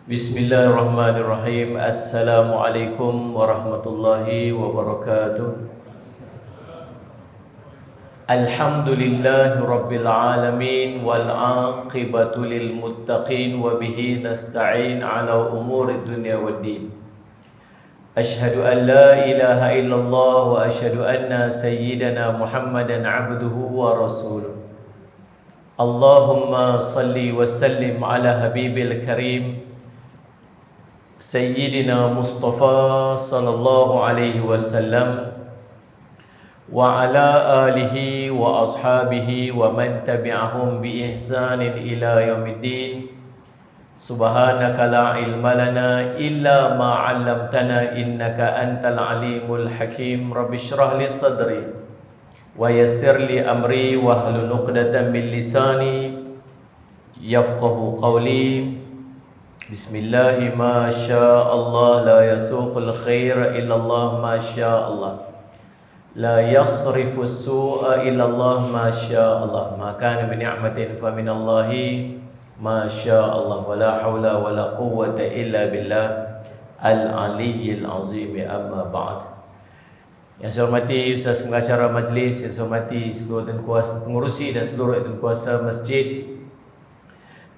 Bismillahirrahmanirrahim. Assalamualaikum warahmatullahi wabarakatuh. Alhamdulillahi rabbil alamin wal aqibatu lil muttaqin wa bihi nasta'in ala umuri dunya waddin. Ashhadu an la ilaha illallah wa ashhadu anna sayyidana Muhammadan abduhu wa rasuluh. Allahumma salli wa sallim ala habibil karim Sayyidina Mustafa sallallahu alaihi wasallam wa ala alihi wa ashabihi wa man tabi'ahum bi ihsanin ila yaumiddin. Subhanaka la ilma lana illa ma 'allamtana innaka antal alimul hakim. Rabbi shrah li sadri wa yassir li amri wa hlul 'uqdatam min lisani yafqahu qawli. Bismillahi ma sya Allah la yasuqul khaira illallah ma sya Allah la yasrifu su'a illallah ma sya Allah ma kana bi ni'matin fa minallahi ma sya Allah wa la hawla wa la quwwata illa billah al-aliyyil azim. Amma ba'd. Yang saya hormati Ustaz pengacara majlis, yang saya hormati seluruh tuan kuasa pengurusi dan seluruh tuan kuasa masjid,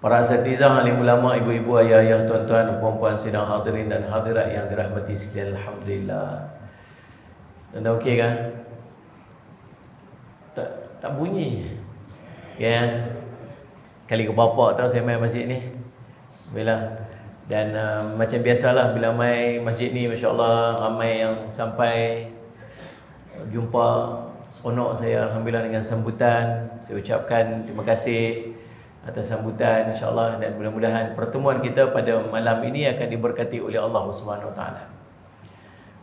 para asatizah, alim ulama, ibu-ibu, ayah-ayah, tuan-tuan dan puan-puan sidang hadirin dan hadirat yang dirahmati sekalian, alhamdulillah. Tuan-tuan okey kan? Tak bunyi. Ya. Kali ke bapa tahu saya main masjid ni. Bila dan macam biasalah bila main masjid ni, masya-Allah ramai yang sampai jumpa, seronok saya alhamdulillah dengan sambutan. Saya ucapkan terima kasih atas sambutan, insya-Allah, dan mudah-mudahan pertemuan kita pada malam ini akan diberkati oleh Allah Subhanahu Wa Taala.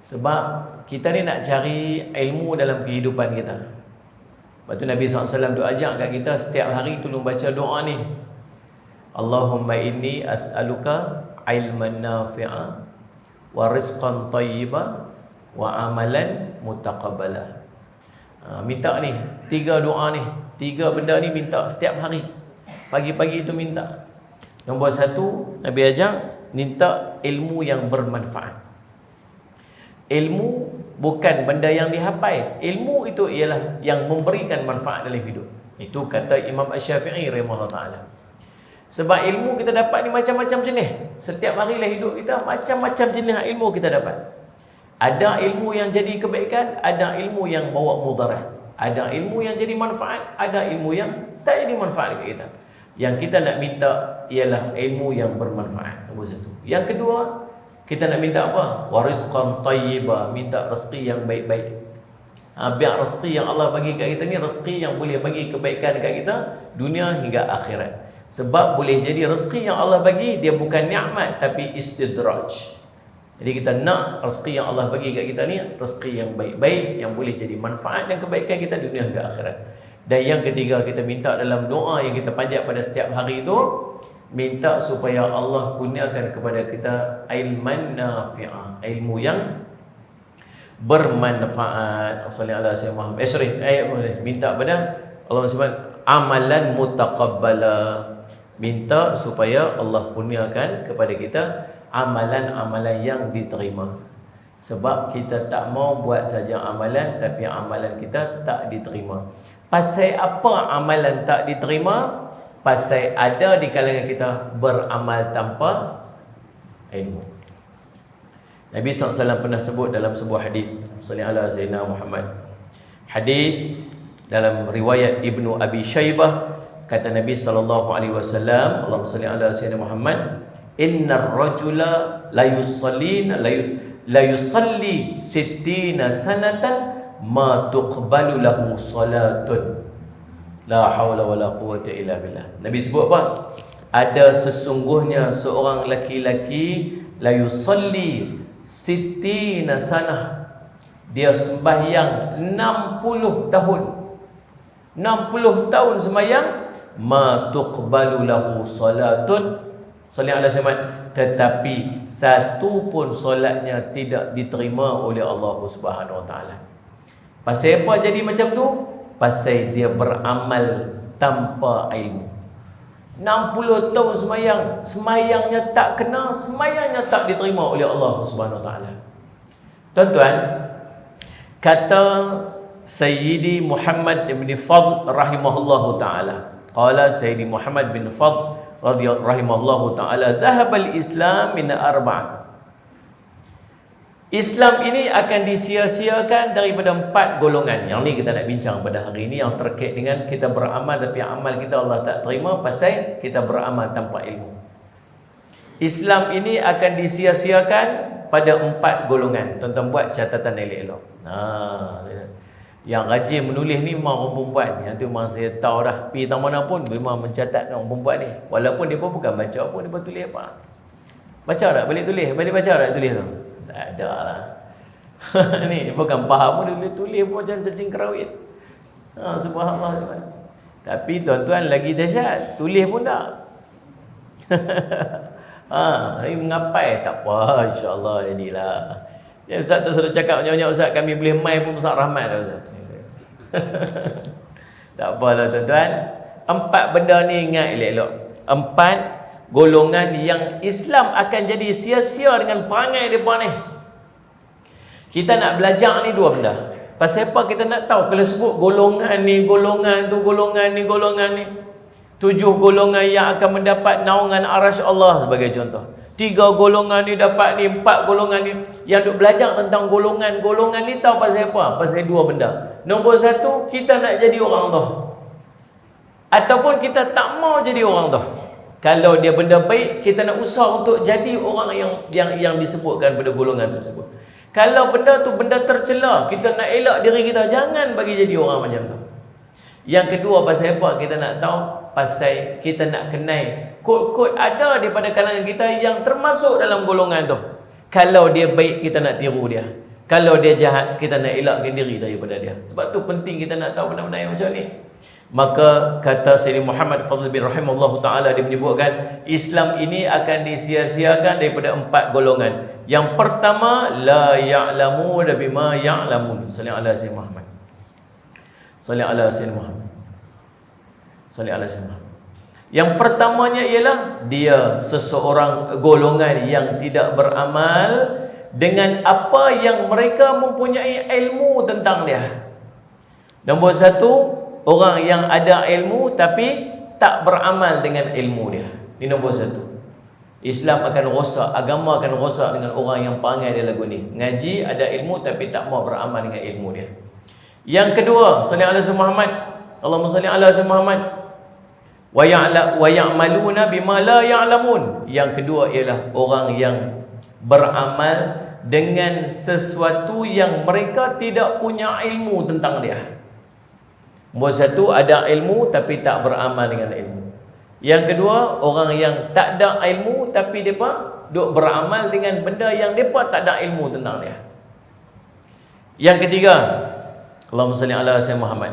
Sebab kita ni nak cari ilmu dalam kehidupan kita. Lepas tu Nabi SAW doa ajak kat kita setiap hari tolong baca doa ni. Allahumma inni as'aluka ilman nafi'a wa rizqan tayyiba wa amalan mutaqabbala. Minta ni, tiga doa ni, tiga benda ni minta setiap hari. Pagi-pagi itu minta. Nombor satu, Nabi ajak minta ilmu yang bermanfaat. Ilmu bukan benda yang dihafal. Ilmu itu ialah yang memberikan manfaat dalam hidup. Itu kata Imam Asy-Syafi'i rahimahullah ta'ala. Sebab ilmu kita dapat ni macam-macam jenis. Setiap hari lah hidup kita, macam-macam jenis ilmu kita dapat. Ada ilmu yang jadi kebaikan, ada ilmu yang bawa mudarat. Ada ilmu yang jadi manfaat, ada ilmu yang tak jadi manfaat dekat kita. Yang kita nak minta ialah ilmu yang bermanfaat. Nombor satu. Yang kedua, kita nak minta apa? Warizqan tayyiba, minta rezeki yang baik-baik. Biar rezeki yang Allah bagi kat kita ni rezeki yang boleh bagi kebaikan dekat kita dunia hingga akhirat. Sebab boleh jadi rezeki yang Allah bagi dia bukan nikmat tapi istidraj. Jadi kita nak rezeki yang Allah bagi kat kita ni rezeki yang baik-baik yang boleh jadi manfaat dan kebaikan kita dunia hingga akhirat. Dan yang ketiga, kita minta dalam doa yang kita panjat pada setiap hari itu, minta supaya Allah kurniakan kepada kita ilman nafi'ah, ilmu yang bermanfaat. Sallallahu alaihi wasallam. Minta pada Allah SWT amalan mutaqabbala. Minta supaya Allah kurniakan kepada kita amalan-amalan yang diterima. Sebab kita tak mau buat saja amalan tapi amalan kita tak diterima. Pasal apa amalan tak diterima? Pasal ada di kalangan kita beramal tanpa ilmu. Nabi SAW pernah sebut dalam sebuah hadis, sallallahu alaihi Sayyidina Muhammad. Hadis dalam riwayat Ibnu Abi Syaibah, kata Nabi sallallahu alaihi wasallam, Allahumma salli ala Sayyidina Muhammad, innar rajula la yusalli sittina sanatan ma tuqbalu lahu salatun la haula wala quwwata illa billah. Nabi sebut apa? Ada sesungguhnya seorang laki-laki la yusalli sittina sanah, dia sembahyang 60 tahun. 60 tahun sembahyang, ma tuqbalu lahu salatun, sallallahu alaihi wasallam, tetapi satu pun solatnya tidak diterima oleh Allah Subhanahu wa taala. Pasal apa jadi macam tu? Pasal dia beramal tanpa ilmu. 60 tahun semayang, semayangnya tak kena, semayangnya tak diterima oleh Allah Subhanahu Wa Taala. Tuan-tuan, kata Sayyidi Muhammad bin Fadl rahimahullahu taala, qala Sayyidi Muhammad bin Fadl rahimahullahu taala, dhahabal Islam min arba'ah. Islam ini akan disia-siakan daripada 4 golongan. Yang ni kita nak bincang pada hari ini, yang terkait dengan kita beramal tapi amal kita Allah tak terima pasal kita beramal tanpa ilmu. Islam ini akan disia-siakan pada 4 golongan. Tuan-tuan buat catatan elok-elok. Yang rajin menulis ni memang orang perempuan. Yang tu memang saya tahu dah. Pergi tahu mana pun memang mencatat orang perempuan ni. Walaupun dia pun bukan baca pun, dia pun tulis apa. Baca tak? Balik tulis? Balik baca tak tulis tu? Tak ada lah. Ni bukan faham pun dia tulis pun macam cacing kerawit. Subhanallah. Tapi tuan-tuan lagi dahsyat, tulis pun tak. Ini mengapai tak apa, insya-Allah inilah. Ya, Ustaz tu sudah cakap banyak-banyak, Ustaz kami boleh mai pun besar rahmat dah Ustaz. Tak apalah tuan-tuan. 4 benda ni ingat elok-elok. 4 golongan yang Islam akan jadi sia-sia dengan perangai mereka ni. Kita nak belajar ni 2 benda. Pasal apa kita nak tahu? Kalau sebut golongan ni, golongan tu, golongan ni, golongan ni, 7 golongan yang akan mendapat naungan arasy Allah sebagai contoh. 3 golongan ni dapat ni, 4 golongan ni. Yang duk belajar tentang golongan-golongan ni tahu pasal apa? Pasal 2 benda. Nombor 1, kita nak jadi orang tu, ataupun kita tak mau jadi orang tu. Kalau dia benda baik, kita nak usaha untuk jadi orang yang disebutkan pada golongan tersebut. Kalau benda tu benda tercela, kita nak elak diri kita, jangan bagi jadi orang macam tu. Yang kedua, pasal apa kita nak tahu? Pasal kita nak kenal kod-kod ada daripada kalangan kita yang termasuk dalam golongan tu. Kalau dia baik, kita nak tiru dia. Kalau dia jahat, kita nak elakkan diri daripada dia. Sebab tu penting kita nak tahu benda-benda yang macam ni. Maka kata Sayyidi Muhammad Fadl bin rahimahullah ta'ala, dia menyebutkan Islam ini akan disia-siakan daripada 4 golongan. Yang pertama, la ya'lamuna bima ya'lamun. Salli ala Sayyidina Muhammad. Salli ala Sayyidina Muhammad. Salli ala Sayyidina Muhammad. Yang pertamanya ialah dia seseorang golongan yang tidak beramal dengan apa yang mereka mempunyai ilmu tentang dia. Nombor 1, orang yang ada ilmu tapi tak beramal dengan ilmu dia. Ini nombor 1. Islam akan rosak, agama akan rosak dengan orang yang perangai dia lagu ni. Ngaji, ada ilmu tapi tak mau beramal dengan ilmu dia. Yang kedua, salli ala Sayyidina Muhammad. Allahumma salli ala Sayyidina Muhammad. Wa ya'maluna bima la ya'lamun. Yang kedua ialah orang yang beramal dengan sesuatu yang mereka tidak punya ilmu tentang dia. Nombor 1, ada ilmu tapi tak beramal dengan ilmu. Yang kedua, orang yang tak ada ilmu tapi mereka duk beramal dengan benda yang mereka tak ada ilmu tentang dia. Yang ketiga, Allahumma salli ala Sayyidina Muhammad.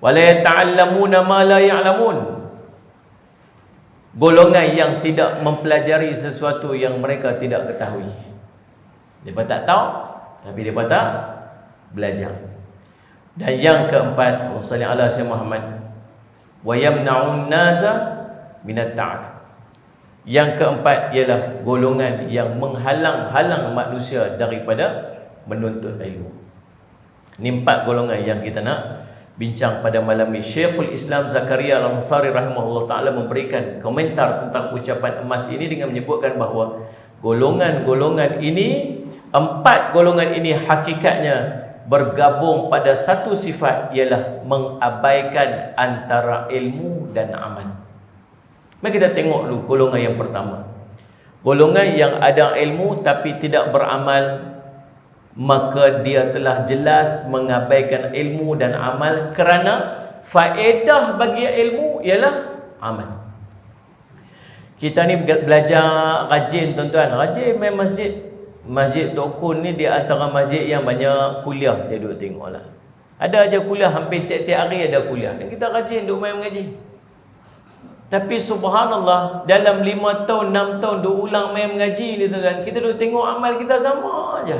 Wala yata'allamuna ma la ya'lamun. Golongan yang tidak mempelajari sesuatu yang mereka tidak ketahui. Mereka tak tahu tapi mereka tak belajar. Dan yang keempat, Allahumma salli ala Sayyidina Muhammad, wa yamna'un nasa minat ta'ala. Yang keempat ialah golongan yang menghalang-halang manusia daripada menuntut ilmu. Ini 4 golongan yang kita nak bincang pada malam ini. Syekhul Islam Zakaria Al-Ansari rahimahullah ta'ala memberikan komentar tentang ucapan emas ini dengan menyebutkan bahawa golongan-golongan ini, 4 golongan ini hakikatnya bergabung pada satu sifat, ialah mengabaikan antara ilmu dan amal. Mari kita tengok dulu golongan yang pertama. Golongan yang ada ilmu tapi tidak beramal, maka dia telah jelas mengabaikan ilmu dan amal, kerana faedah bagi ilmu ialah amal. Kita ni belajar rajin tuan-tuan, rajin main masjid. Masjid Tok Kun ni di antara masjid yang banyak kuliah. Saya duduk tengok lah, ada aja kuliah, hampir tiap-tiap hari ada kuliah. Dan kita rajin duduk main mengaji. Tapi subhanallah, dalam 5 tahun, 6 tahun duduk ulang main mengaji ni tuan-tuan, kita duduk tengok amal kita sama aja.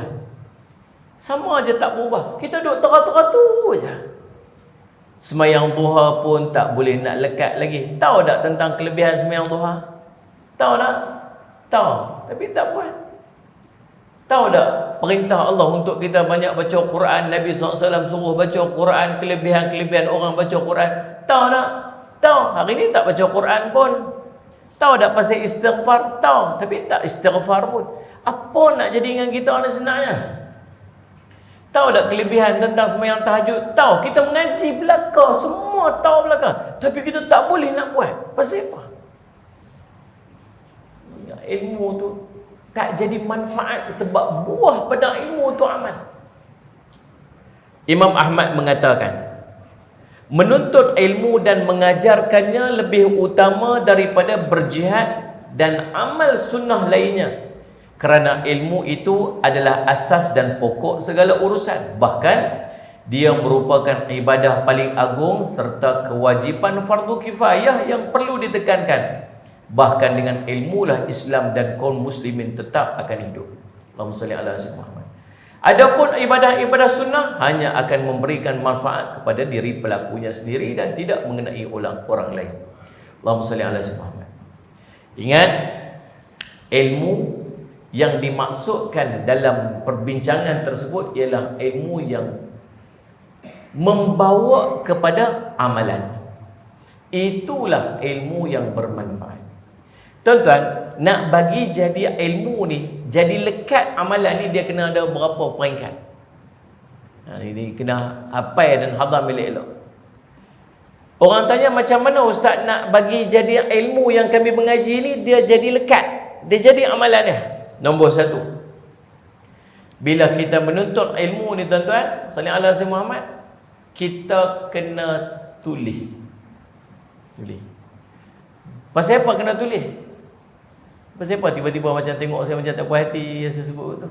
Sama aja, tak berubah. Kita duduk tera-tera tu aja. Semayang duha pun tak boleh nak lekat lagi. Tahu tak tentang kelebihan semayang duha? Tahu tak? Tahu, tapi tak buat. Tahu tak perintah Allah untuk kita banyak baca Quran? Nabi SAW suruh baca Quran, kelebihan-kelebihan orang baca Quran. Tahu tak? Tahu. Hari ni tak baca Quran pun. Tahu tak pasal istighfar? Tahu, tapi tak istighfar pun. Apa nak jadi dengan kita ni sebenarnya? Tahu tak kelebihan tentang sembahyang tahajud? Tahu, kita mengaji belaka, semua tahu belaka, tapi kita tak boleh nak buat. Pasal apa? Ilmu tu tak jadi manfaat sebab buah pada ilmu tu amal. Imam Ahmad mengatakan, menuntut ilmu dan mengajarkannya lebih utama daripada berjihad dan amal sunnah lainnya. Kerana ilmu itu adalah asas dan pokok segala urusan. Bahkan dia merupakan ibadah paling agung serta kewajipan fardu kifayah yang perlu ditekankan. Bahkan dengan ilmulah Islam dan kaum muslimin tetap akan hidup. Allahumma salli ala sayyidina Muhammad. Adapun ibadah-ibadah sunnah hanya akan memberikan manfaat kepada diri pelakunya sendiri dan tidak mengenai orang lain. Allahumma salli ala sayyidina Muhammad. Ingat, ilmu yang dimaksudkan dalam perbincangan tersebut ialah ilmu yang membawa kepada amalan. Itulah ilmu yang bermanfaat. Tuan-tuan, nak bagi jadi ilmu ni, jadi lekat amalan ni, dia kena ada berapa peringkat. Ini kena hafal dan hadam elok-elok. Orang tanya, macam mana ustaz nak bagi jadi ilmu yang kami mengaji ni dia jadi lekat, dia jadi amalan dia? Nombor satu, bila kita menuntut ilmu ni tuan-tuan, sallallahu alaihi wasallam Muhammad, kita kena tulis. Pasal apa kena tulis? Pasal apa tiba-tiba macam tengok saya macam tak puas hati yang saya sebut tu?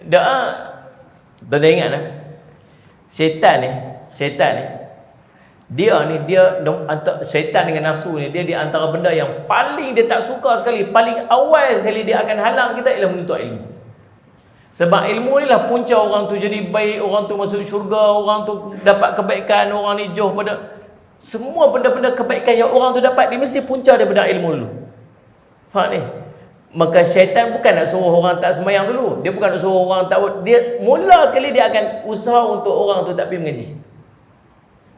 Doa. Tuan-tuan ingat lah, Setan ni dia syaitan dengan nafsu ni, dia di antara benda yang paling dia tak suka sekali, paling awal sekali dia akan halang kita ialah menuntut ilmu. Sebab ilmu ni lah punca orang tu jadi baik, orang tu masuk syurga, orang tu dapat kebaikan, orang ni jauh pada semua benda-benda kebaikan yang orang tu dapat, dia mesti punca daripada ilmu dulu. Faham ni? Maka syaitan bukan nak suruh orang tak sembahyang dulu, dia bukan nak suruh orang tak, dia mula sekali dia akan usaha untuk orang tu tak pergi mengaji.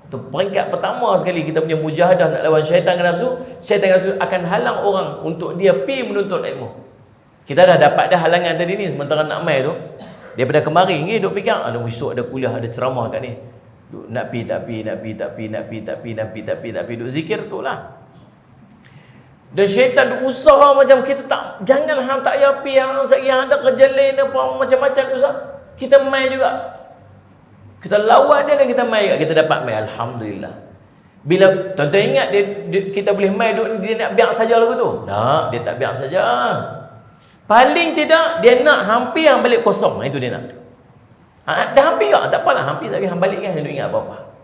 Itu peringkat pertama sekali kita punya mujahadah nak lawan syaitan dengan nafsu. Syaitan dengan nafsu akan halang orang untuk dia pergi menuntut ilmu. Kita dah dapat dah halangan tadi ni, sementara nak mai tu daripada kemarin ni duk fikir, ada besok ada kuliah, ada ceramah kat ni, duk nak pi tak pi, duk zikir tu lah. Dan syaitan duk usaha macam kita tak, jangan hang tak payah pi, hang sekali ada kerja lain apa macam-macam usaha. Kita mai juga, kita lawan dia dan kita mai juga, kita dapat mai, alhamdulillah. Bila tuan-tuan ingat kita boleh mai duk, dia nak biar saja lagu tu? Tak, dia tak biar saja. Paling tidak dia nak hampir hang balik kosong, itu dia nak. Dah hampir juga, tak apalah, hampir tapi hang balik kan hang ingat apa-apa.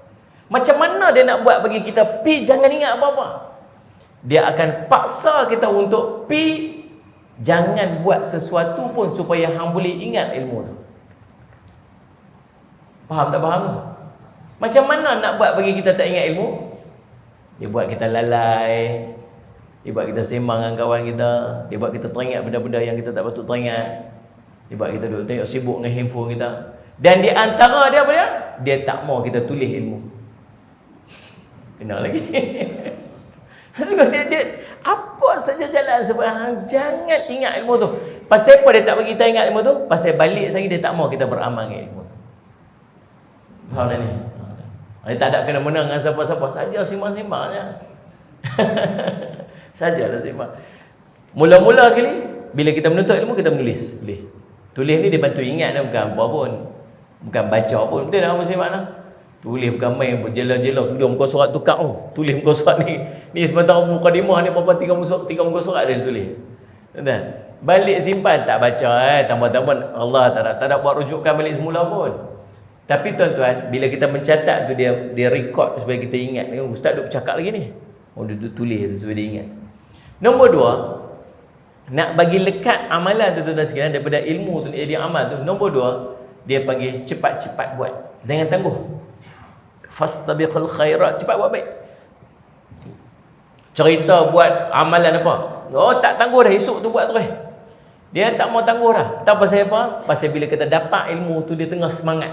Macam mana dia nak buat bagi kita pi jangan ingat apa-apa? Dia akan paksa kita untuk pi jangan buat sesuatu pun supaya hang boleh ingat ilmu tu. Faham tak faham? Macam mana nak buat bagi kita tak ingat ilmu? Dia buat kita lalai, dia buat kita sembang dengan kawan kita, dia buat kita teringat benda-benda yang kita tak patut teringat, dia buat kita duduk tengok sibuk dengan handphone kita. Dan di antara dia apa dia? Dia tak mau kita tulis ilmu. Kena lagi. dia apa saja jalan supaya hang jangan ingat ilmu tu. Pasal apa dia tak bagi kita ingat ilmu tu? Pasal balik lagi dia tak mau kita beramal dengan ilmu tu. Faham tak ni? Dia tak ada kena menang dengan siapa-siapa, saja sembang-sembang je. Sajalah sembang. Mula-mula sekali bila kita menuntut ilmu, kita menulis. Tulis ni dia bantu ingat, bukan apa pun, bukan baca pun. Betul tak mesti makna? Tulis bukan main berjela-jela tulis muka surat tukar. Tulis muka surat ni sementara mukadimah ni apa-apa 3 muka surat dia tulis. Betul? Balik simpan tak baca, tambah-tambah Allah tak ada buat rujukan balik semula pun. Tapi tuan-tuan, bila kita mencatat tu, dia record supaya kita ingat. Ustaz duk bercakap lagi ni, dia tulis tu supaya dia ingat. Nombor 2, nak bagi lekat amalan tu tuan-tuan sekalian daripada ilmu tu jadi amal tu. Nombor 2, dia panggil cepat-cepat buat. Dengan tangguh. Fastabiqul khairat, cepat buat baik. Cerita buat amalan apa? Oh, tak tangguh dah, esok tu buat terus. Dia tak mau tangguh dah. Tahu pasal apa? Pasal bila kita dapat ilmu tu, dia tengah semangat.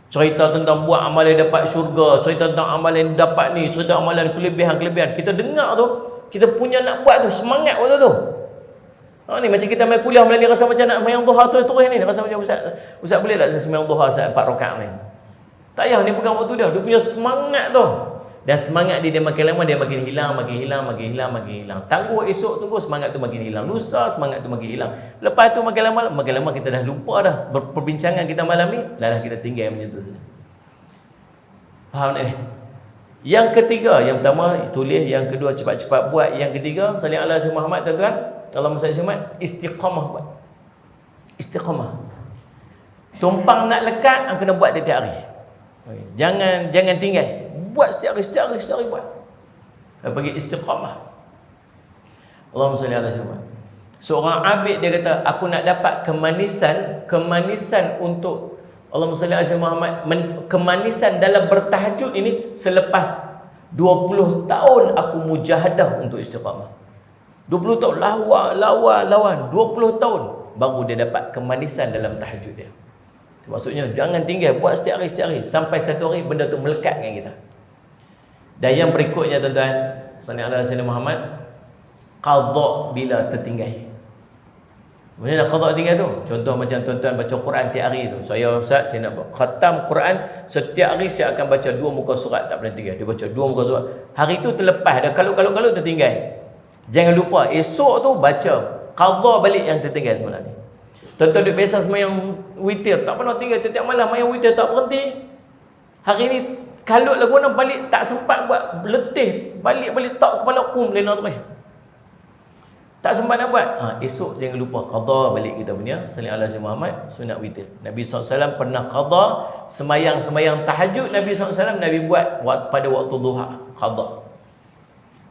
Cerita tentang buat amalan dapat syurga, cerita tentang amalan dapat ni, cerita amalan kelebihan-kelebihan. Kita dengar tu, kita punya nak buat tu, semangat waktu tu. Ni macam kita main kuliah melalui rasa macam nak main duha tu terus ni. Rasa macam Ustaz boleh tak saya sembahyang duha saat 4 rakaat ni? Tak payah, ni bukan waktu dia. Dia punya semangat tu. Dan semangat dia makin lama dia makin hilang. Tangguh esok tunggu, semangat tu makin hilang. Lusa semangat tu makin hilang. Lepas tu makin lama kita dah lupa dah. Perbincangan kita malam ni dah kita tinggal macam tu saja. Faham tak ni? Yang ketiga, yang pertama tulis, yang kedua cepat-cepat buat, yang ketiga salih ala Sayyidina Muhammad, tuan-tuan. Allahumma salli Muhammad, istiqamah buat. Istiqamah. Tumpang nak lekat, kena buat tiap-tiap hari. Jangan tinggal. Buat setiap hari buat. Bagi istiqamah. Allahumma salli ala Sayyidina Muhammad. Seorang abid dia kata, aku nak dapat kemanisan untuk Allahumma salli ala Sayyidina Muhammad, kemanisan dalam bertahajud ini selepas 20 tahun aku mujahadah untuk istiqamah. 20 tahun lawan 20 tahun baru dia dapat kemanisan dalam tahajud dia. Maksudnya jangan tinggal, buat setiap hari sampai satu hari benda tu melekat dengan kita. Dan yang berikutnya tuan-tuan, sallallahu alaihi wasallam Muhammad, qadha bila tertinggal. Mana nak qadha tinggal tu? Contoh macam tuan-tuan baca Quran tiap hari tu. Saya Ustaz, saya nak khatam Quran setiap hari, saya akan baca 2 muka surat, tak pernah tinggal. Dia baca 2 muka surat. Hari tu terlepas dah, kalau tertinggal. Jangan lupa esok tu baca, qadha balik yang tertinggal semalam ni. Tuan-tuan duk biasa sembahyang witir, tak pernah tinggal, tiap malam main witir tak berhenti. Hari ni kalut lagu nak balik, tak sempat buat, letih, balik tak kepala kum lena tu. Tak sempat nak buat. Esok jangan lupa qadha balik kita punya sallallahu alaihi Muhammad sunat witir. Nabi SAW pernah qadha sembahyang tahajud. Nabi SAW Nabi buat pada waktu duha qadha.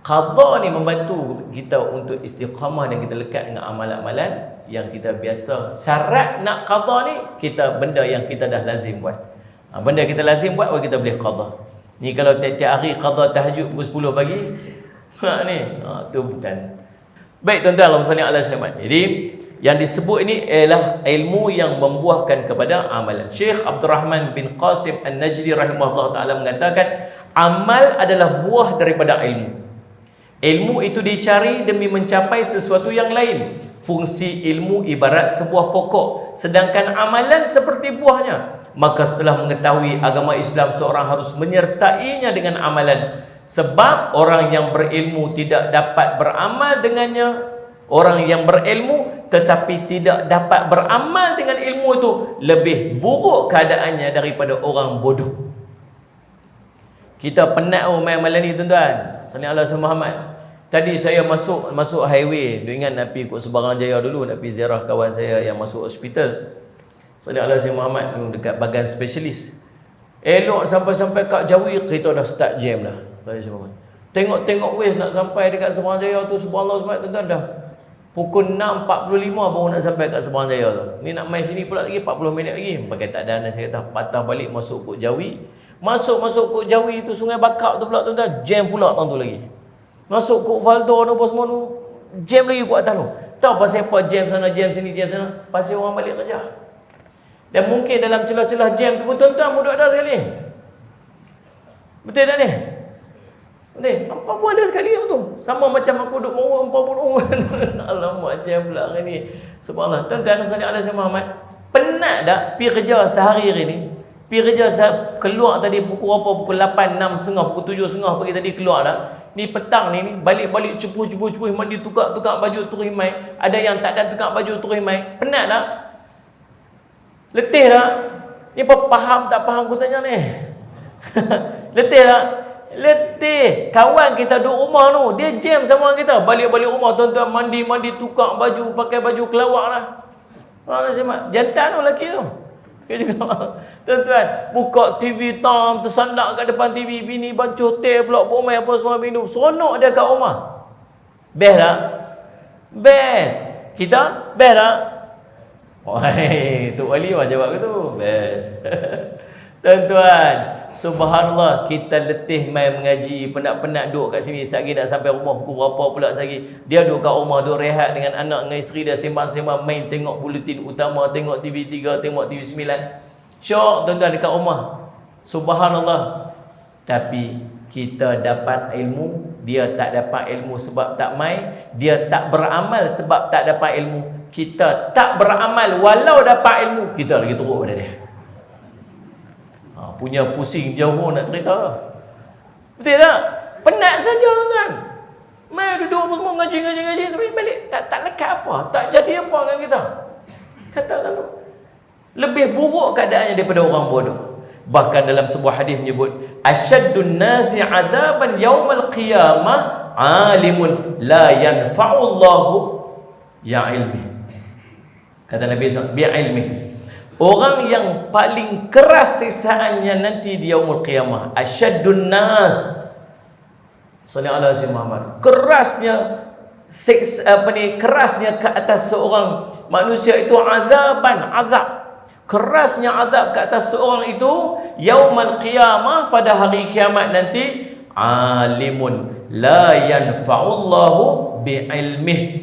Qadha ni membantu kita untuk istiqamah dan kita lekat dengan amalan-amalan yang kita biasa. Syarat nak qadha ni, kita benda yang kita dah lazim buat. Benda kita lazim buat, kita boleh qadha. Ni kalau tiap-tiap hari qadha tahajud pukul 10 pagi, tu bukan. Baik tuan-tuan, Allahumma salli ala Muhammad. Jadi yang disebut ini ialah ilmu yang membuahkan kepada amalan. Syekh Abdul Rahman bin Qasim An-Najdi rahimahullah taala mengatakan, amal adalah buah daripada ilmu. Ilmu itu dicari demi mencapai sesuatu yang lain. Fungsi ilmu ibarat sebuah pokok, sedangkan amalan seperti buahnya. Maka setelah mengetahui agama Islam, seorang harus menyertainya dengan amalan. Sebab orang yang berilmu tidak dapat beramal dengannya. Orang yang berilmu tetapi tidak dapat beramal dengan ilmu itu, lebih buruk keadaannya daripada orang bodoh. Kita penat main malam ni tuan-tuan. Sallallahu alaihi Muhammad. Tadi saya masuk highway. Dia ingat nak pergi ikut Sebarang Jaya dulu, nak pergi ziarah kawan saya yang masuk hospital. Sallallahu alaihi Muhammad dekat bagan spesialis. Elok sampai kat Jawi, kereta dah start jam dah. Tengok weh nak sampai dekat Sebarang Jaya tu, subhanallah tuan-tuan, dah pukul 6.45 baru nak sampai kat Sebarang Jaya tu. Ni nak main sini pula lagi 40 minit lagi. Pakai tak ada, saya kata patah balik masuk Kok Jawi. Masuk Kok Jawi tu, Sungai Bakak tu pula tuan-tuan, jam pula tahun tu lagi. Masuk Kok Valdo tu apa semua tu, jam lagi kat atas tu. Tahu pasal apa jam sana, jam sini, jam sana? Pasal orang balik kerja. Dan mungkin dalam celah-celah jam tu pun tuan-tuan mudah ada sekali. Betul tak ni? Betul? Apa pun ada sekali tu. Sama macam aku duduk mau 40 alamak jam pula hari ni. Subhanallah. Tuan-tuan sallallahu alaihi Muhammad, penat tak pergi kerja sehari hari ni? Pergi kerja keluar tadi pukul apa? Pukul 8, 6.30, pukul 7.30 pagi tadi keluar dah. Ni petang ni balik-balik cupuh mandi, tukar baju turun mai. Ada yang tak ada tukar baju turun mai. Penat tak? Letih tak? Ni apa faham tak faham aku tanya ni? Letih tak? Letih. Kawan kita duduk rumah tu, dia jam sama kita. Balik-balik rumah tuan-tuan mandi, tukar baju, pakai baju kelawar lah. Jantan tu lelaki tu. Tuan-tuan, buka TV tam, tersandak kat depan TV, bini bancuh teh pula, bomai apa semua minum. Seronok dia kat rumah. Best tak? Best. Kita best tak? Tok Wali mah jawab ke tu? Best. Tuan-tuan, subhanallah, kita letih main mengaji, penat-penat duduk kat sini, satgi nak sampai rumah pukul berapa pula satgi. Dia duduk kat rumah, duduk rehat dengan anak, dengan isteri dia, sembang-sembang, main tengok buletin utama, tengok TV3, tengok TV9. Syok tuan-tuan dekat rumah. Subhanallah. Tapi kita dapat ilmu, dia tak dapat ilmu sebab tak main, dia tak beramal sebab tak dapat ilmu. Kita tak beramal walau dapat ilmu, kita lagi teruk pada dia. Punya pusing jauh nak cerita. Betul tak? Penat saja kan. Mai duduk semua ngaji tapi balik tak lekat apa, tak jadi apa dengan kita. Kata lalu. Lebih buruk keadaannya daripada orang bodoh. Bahkan dalam sebuah hadis menyebut asyaddun nasi 'adaban yaumal qiyamah alimun la yanfa'ullahu ya ilmi. Kata Nabi SAW, bi ilmi. Orang yang paling keras siksaannya nanti di yaumul qiyamah, asyaddun nas, sallallahu alaihi wasallam, kerasnya kerasnya ke atas seorang manusia itu azab. Kerasnya azab ke atas seorang itu yaumul qiyamah, pada hari kiamat nanti, alimun la yanfa'ullahu bi ilmih.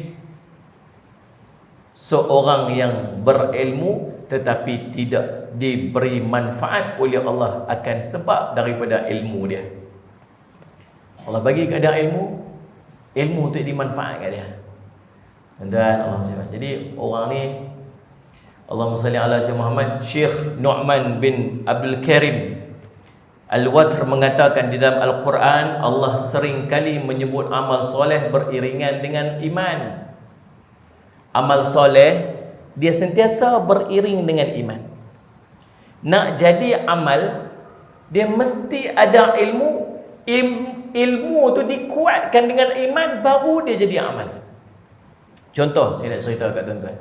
Seorang yang berilmu tetapi tidak diberi manfaat oleh Allah akan sebab daripada ilmu dia. Allah bagi kat dia ilmu untuk dimanfaatkan dia. Tuan-tuan, Allah SWT. Jadi orang ni, Allahumma salli ala Sayyidina Muhammad, Syekh Nu'man bin Abdul Karim Al-Watr mengatakan di dalam Al-Quran, Allah sering kali menyebut amal soleh beriringan dengan iman. Amal soleh dia sentiasa beriring dengan iman. Nak jadi amal, dia mesti ada ilmu. Ilmu tu dikuatkan dengan iman, baru dia jadi amal. Contoh saya nak cerita kat tuan-tuan.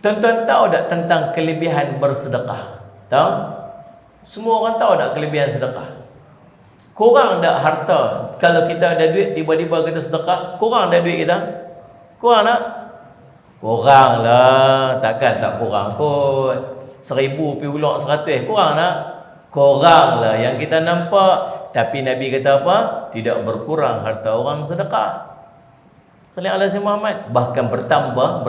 Tuan-tuan tahu tak tentang kelebihan bersedekah? Tahu? Semua orang tahu tak kelebihan sedekah? Kurang tak harta? Kalau kita ada duit, tiba-tiba kita sedekah, kurang tak duit kita? Kurang tak? Kurang lah, takkan tak kurang kot. 1,000 pergi pulak 100, kurang tak? Kurang lah yang kita nampak. Tapi Nabi kata apa? Tidak berkurang harta orang sedekah. Sallallahu alaihi Muhammad. Bahkan bertambah.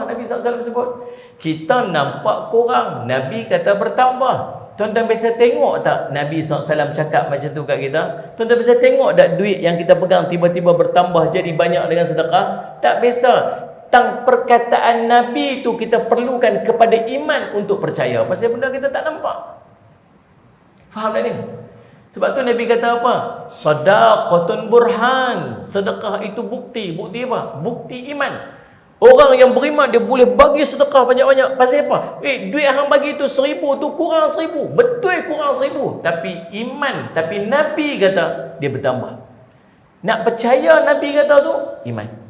Nabi SAW sebut. Kita nampak kurang, Nabi kata bertambah. Tuan-tuan biasa tengok tak Nabi SAW cakap macam tu kat kita? Tuan-tuan biasa tengok tak duit yang kita pegang tiba-tiba bertambah jadi banyak dengan sedekah? Tak biasa. Tentang perkataan Nabi itu kita perlukan kepada iman untuk percaya. Pasal benda kita tak nampak. Faham tak ni? Sebab tu Nabi kata apa? Sadaqatun burhan. Sedekah itu bukti. Bukti apa? Bukti iman. Orang yang beriman dia boleh bagi sedekah banyak-banyak. Pasal apa? Duit hang bagi tu 1,000 tu kurang 1,000. Betul kurang 1,000. Tapi iman. Tapi Nabi kata dia bertambah. Nak percaya Nabi kata tu iman.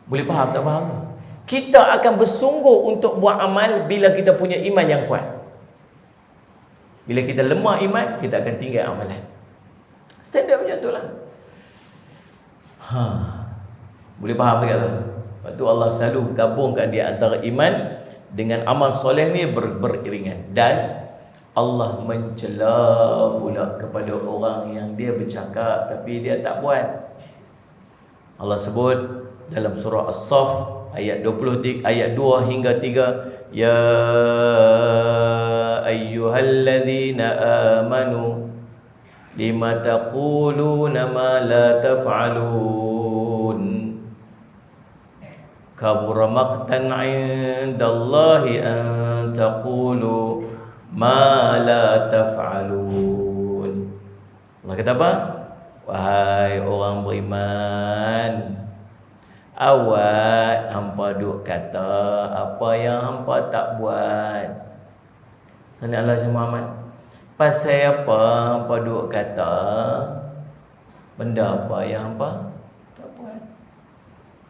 Boleh faham tak faham tu? Kita akan bersungguh untuk buat amal bila kita punya iman yang kuat. Bila kita lemah iman, kita akan tinggal amalan. Standard macam tu lah. Boleh faham tak tu? Lepas tu Allah selalu gabungkan dia antara iman dengan amal soleh ni beriringan. Dan Allah mencela pula kepada orang yang dia bercakap tapi dia tak buat. Allah sebut dalam surah As-Saff ayat 23, ayat 2 hingga 3, ya ayyuhalladzina amanu lima taquluna ma la taf'alun kabura maqtan 'indallahi an taqulu ma la taf'alun. Allah kata apa? Wahai orang beriman, awak hampa duk kata apa yang hampa tak buat. Sallallahu alaihi Muhammad. Pasal apa hampa duk kata benda apa yang hampa tak buat?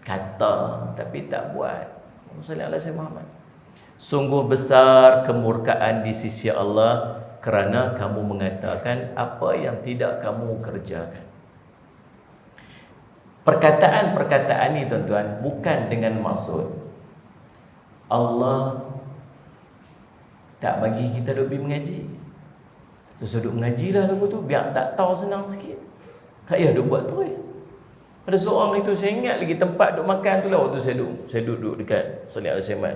Kata tapi tak buat. Sallallahu alaihi Muhammad. Sungguh besar kemurkaan di sisi Allah kerana kamu mengatakan apa yang tidak kamu kerjakan. Perkataan-perkataan ni tuan-tuan bukan dengan maksud Allah Tak bagi kita duduk pergi mengaji. Terus duduk mengaji lah lagu tu, biar tak tahu senang sikit. Tak payah duduk buat tu. Ada seorang itu saya ingat lagi tempat duduk makan tu lah waktu saya duduk dekat Salih Al-Siman.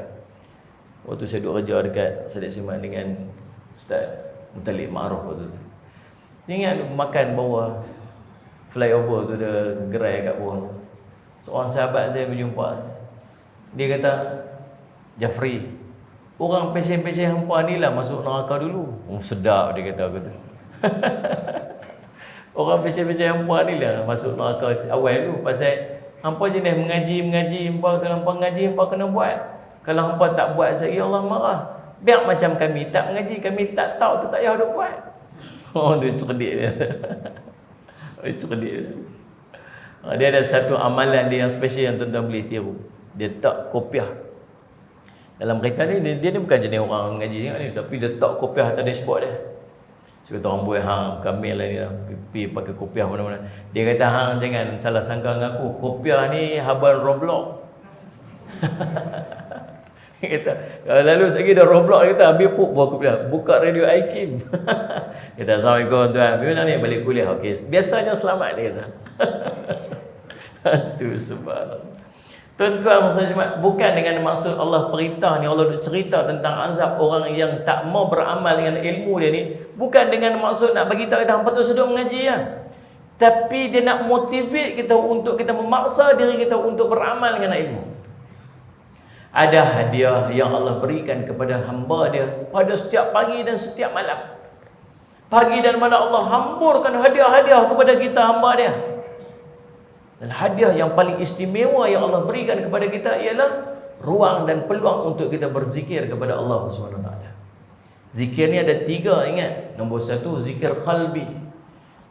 Waktu saya duduk kerja dekat Salih Al-Siman dengan Ustaz Mutalik Ma'ruf waktu tu. Saya ingat duduk makan bawah flyover tu, ada gerai kat bawah. Seorang sahabat saya berjumpa. Dia kata, Jafri, orang pesen-pesen hampa ni lah masuk neraka dulu. Sedap dia kata aku tu. Orang pesen-pesen hampa ni lah masuk neraka awal dulu. Pasal hampa jenis mengaji, hampa kalau hampa mengaji, hampa kena buat. Kalau hampa tak buat, sekali Allah marah. Biar macam kami tak mengaji, kami tak tahu tu tak payah ada buat. Oh, tu cerdik dia. Cerdik dia. Dia ada satu amalan dia yang special yang tuan-tuan boleh tiru. Dia tak kopiah. Dalam kereta ni, dia ni bukan jenis orang mengaji ni, tapi dia tak kopiah atas dashboard dia. So kata orang buat hang kamil lah ni lah, pergi pakai kopiah mana-mana. Dia kata hang jangan salah sangka dengan aku, kopiah ni haban Roblox. Dia kata lalu sekali dah Roblox, dia kata ambil buah kopiah, buka radio Aikim. Kata Assalamualaikum tuan, bila ni balik kuliah? Okey, biasanya selamat dia kata. Aduh subhanallah. Tuan-tuan muslimat, bukan dengan maksud Allah perintah ni, Allah cerita tentang azab orang yang tak mau beramal dengan ilmu dia ni, bukan dengan maksud nak bagi tahu kita hangpa tu sedut mengaji ya. Tapi dia nak motivate kita untuk kita memaksa diri kita untuk beramal dengan ilmu. Ada hadiah yang Allah berikan kepada hamba dia pada setiap pagi dan setiap malam. Pagi dan malam Allah hamburkan hadiah-hadiah kepada kita hamba dia. Dan hadiah yang paling istimewa yang Allah berikan kepada kita ialah ruang dan peluang untuk kita berzikir kepada Allah SWT. Zikir ni ada 3, ingat. Nombor 1, zikir qalbi.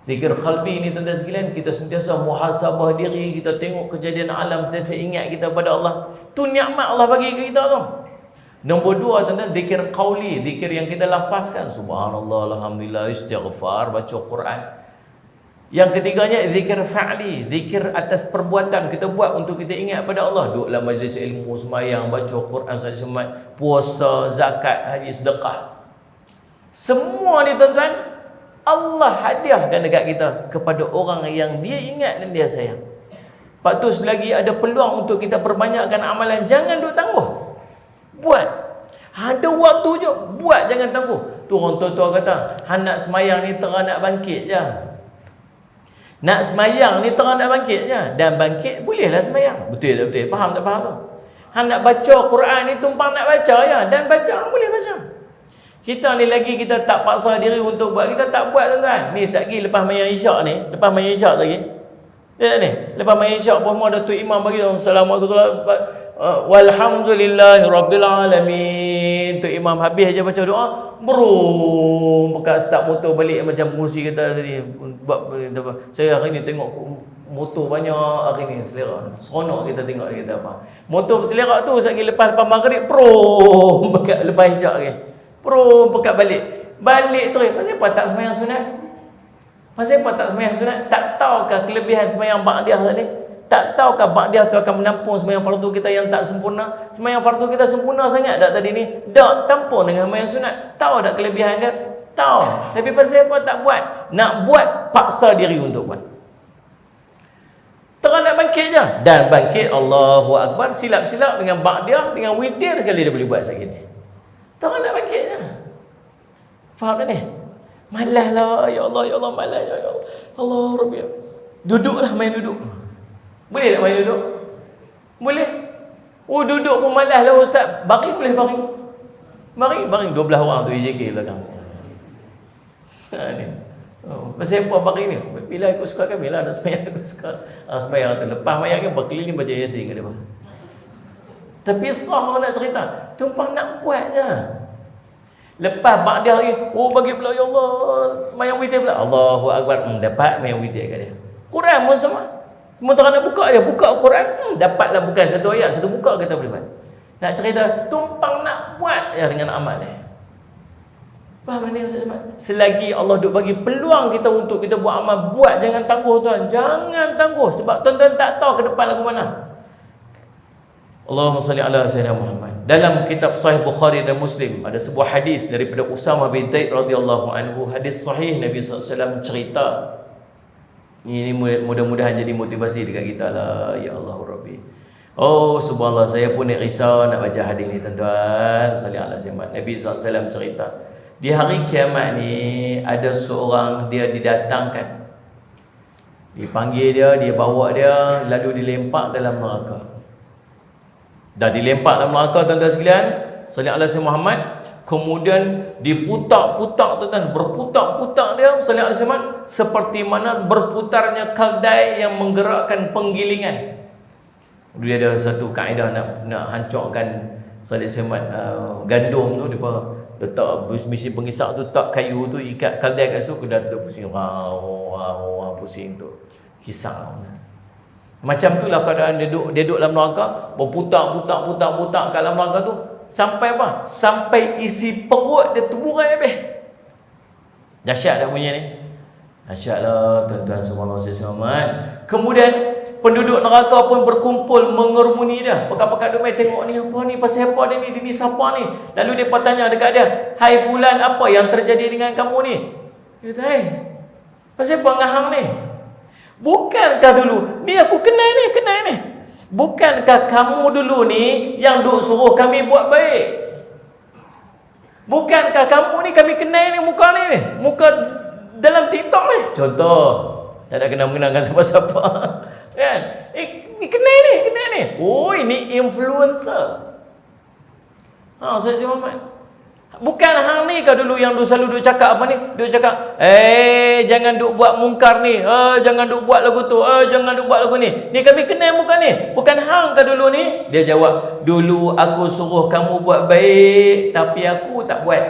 Zikir qalbi ni tuan-tuan sekalian, kita sentiasa muhasabah diri, kita tengok kejadian alam, sentiasa ingat kita pada Allah. Tu nikmat Allah bagi ke kita tu. Nombor 2 tuan-tuan, zikir qauli, zikir yang kita lafazkan, subhanallah, alhamdulillah, istighfar, baca Quran. Yang ketiganya zikir fa'li, zikir atas perbuatan kita buat untuk kita ingat pada Allah. Duduk dalam majlis ilmu, sembahyang, baca Quran, salat, puasa, zakat, haji, sedekah. Semua ni tuan-tuan, Allah hadiahkan dekat kita kepada orang yang dia ingat dan dia sayang. Lepas tu selagi ada peluang untuk kita perbanyakkan amalan, jangan duk tangguh. Buat. Ada waktu je, buat, jangan tangguh. Tu orang tua-tua kata, hang nak semayang ni terang nak bangkit je. Nak semayang ni terang nak bangkit je. Dan bangkit bolehlah semayang. Betul tak betul? Faham tak faham tu? Hang nak baca Quran ni tumpang nak baca je. Dan baca, boleh baca. Kita ni lagi kita tak paksa diri untuk buat. Kita tak buat tuan-tuan. Ni sekali lepas mayang isyak ni. Lepas mayang isyak lagi. Lihat ni. Lepas mayang isyak pun ada tu imam bagi. Assalamualaikum walhamdulillahi rabbil alamin. Tu imam habis aja baca doa, bro, bekas start motor balik macam kursi kita tadi. Saya hari ni tengok motor banyak hari ni selera. Seronok kita tengok kita apa. Motor berselerak tu sekali lepas maghrib pro bekat lepas isyak ke. Pro bekat balik. Balik terus. Pasal apa tak sembahyang sunat? Pasal apa tak sembahyang sunat? Tak tahukah kelebihan sembahyang ba'diyah tadi? Tak tahukah ba'diyah tu akan menampung sembahyang fardu kita yang tak sempurna? Sembahyang fardu kita sempurna sangat tak tadi ni? Tak tampung dengan sembahyang sunat. Tahu tak kelebihan dia? Tahu. Tapi pasal apa tak buat? Nak buat, paksa diri untuk buat. Terang nak bangkit je. Dan bangkit, Allahu Akbar, silap-silap dengan ba'diyah, dengan witir sekali dia boleh buat sekali ni. Terang nak bangkit je. Faham tak ni? Malas lah, ya Allah, malas, ya Allah. Allah Rabbi. Duduklah, main duduk. Boleh tak main duduk? Boleh. Oh, duduk pun malas lah ustaz. Baring boleh baring. Baring 12 orang tu EJK belakang. Ni. Oh, pasal apa baring ni? Bila ikut suka kami lah, nak sembahyang ikut suka. Sembahyang tu lepas mayang kan berkeliling baca Yasin ke depan. Tapi sah nak cerita, tumpang nak buat je. Lepas ba'diyah lagi, oh bagi pula ya Allah, mayang witir pula. Allahu Akbar, dapat mayang witir kat dia. Quran pun sama. Sementara nak buka je, buka Quran, dapatlah bukan satu ayat, satu muka kita boleh buat. Nak cerita, tumpang nak buat ya dengan amal ni. Faham ni Ustaz Ahmad? Selagi Allah duk bagi peluang kita untuk kita buat amal, buat, jangan tangguh tuan. Jangan tangguh sebab tuan-tuan tak tahu ke depan lagu mana. Allahumma salli ala sayyidina Muhammad. Dalam kitab Sahih Bukhari dan Muslim ada sebuah hadis daripada Usamah bin Zaid radhiyallahu anhu. Hadis sahih, Nabi SAW cerita. Ini mudah-mudahan jadi motivasi dekat kita lah. Ya Allah Rabbi. Oh subhanallah, saya pun nak risau nak baca hadis ni tuan-tuan. Salli ala sayyidina Nabi SAW cerita. Di hari kiamat ni ada seorang dia didatangkan. Dipanggil dia, dia bawa dia, lalu dilempak dalam neraka. Dah dilempak dalam neraka tuan-tuan sekalian, sallallahu alaihi wasallam Muhammad, kemudian diputar-putar tuan-tuan, berputar-putar dia sallallahu alaihi wasallam seperti mana berputarnya kaldai yang menggerakkan penggilingan. Dia ada satu kaedah nak hancurkan sallallahu alaihi wasallam gandum tu, depa letak mesin pengisak tu, tak kayu tu, ikat kaldai kat situ, kemudian tu pusing, pusing tu kisah. Macam itulah keadaan dia duduk dalam neraka, berputar-putar kat dalam neraka tu sampai apa? Sampai isi perut dia terburai habis. Dahsyat dah bunyi ni. Dahsyatlah tuan-tuan semua selamat. Kemudian penduduk neraka pun berkumpul mengerumuni dia. Pekat-pekat domai tengok ni apa ni, pasal apa dia ni siapa ni? Lalu dia tanya dekat dia, "Hai fulan, apa yang terjadi dengan kamu ni?" Dia kata, "Hai, pasal apa ngahang ni? Bukankah dulu ni aku kenal ni. Bukankah kamu dulu ni yang duk suruh kami buat baik? Bukankah kamu ni kami kenal ni muka ni? Muka dalam TikTok ni." Contoh, tak ada kenal-kenalkan siapa-siapa. Kan? Ni kenal ni. Oh, ini influencer. Saya Muhammad. Bukan hang ni kau dulu yang selalu duk cakap apa ni? Duk cakap, jangan duk buat mungkar ni. Jangan duk buat lagu tu. Jangan duk buat lagu ni. Ni kami kenal muka ni. Bukan hang kau dulu ni? Dia jawab, "Dulu aku suruh kamu buat baik, tapi aku tak buat.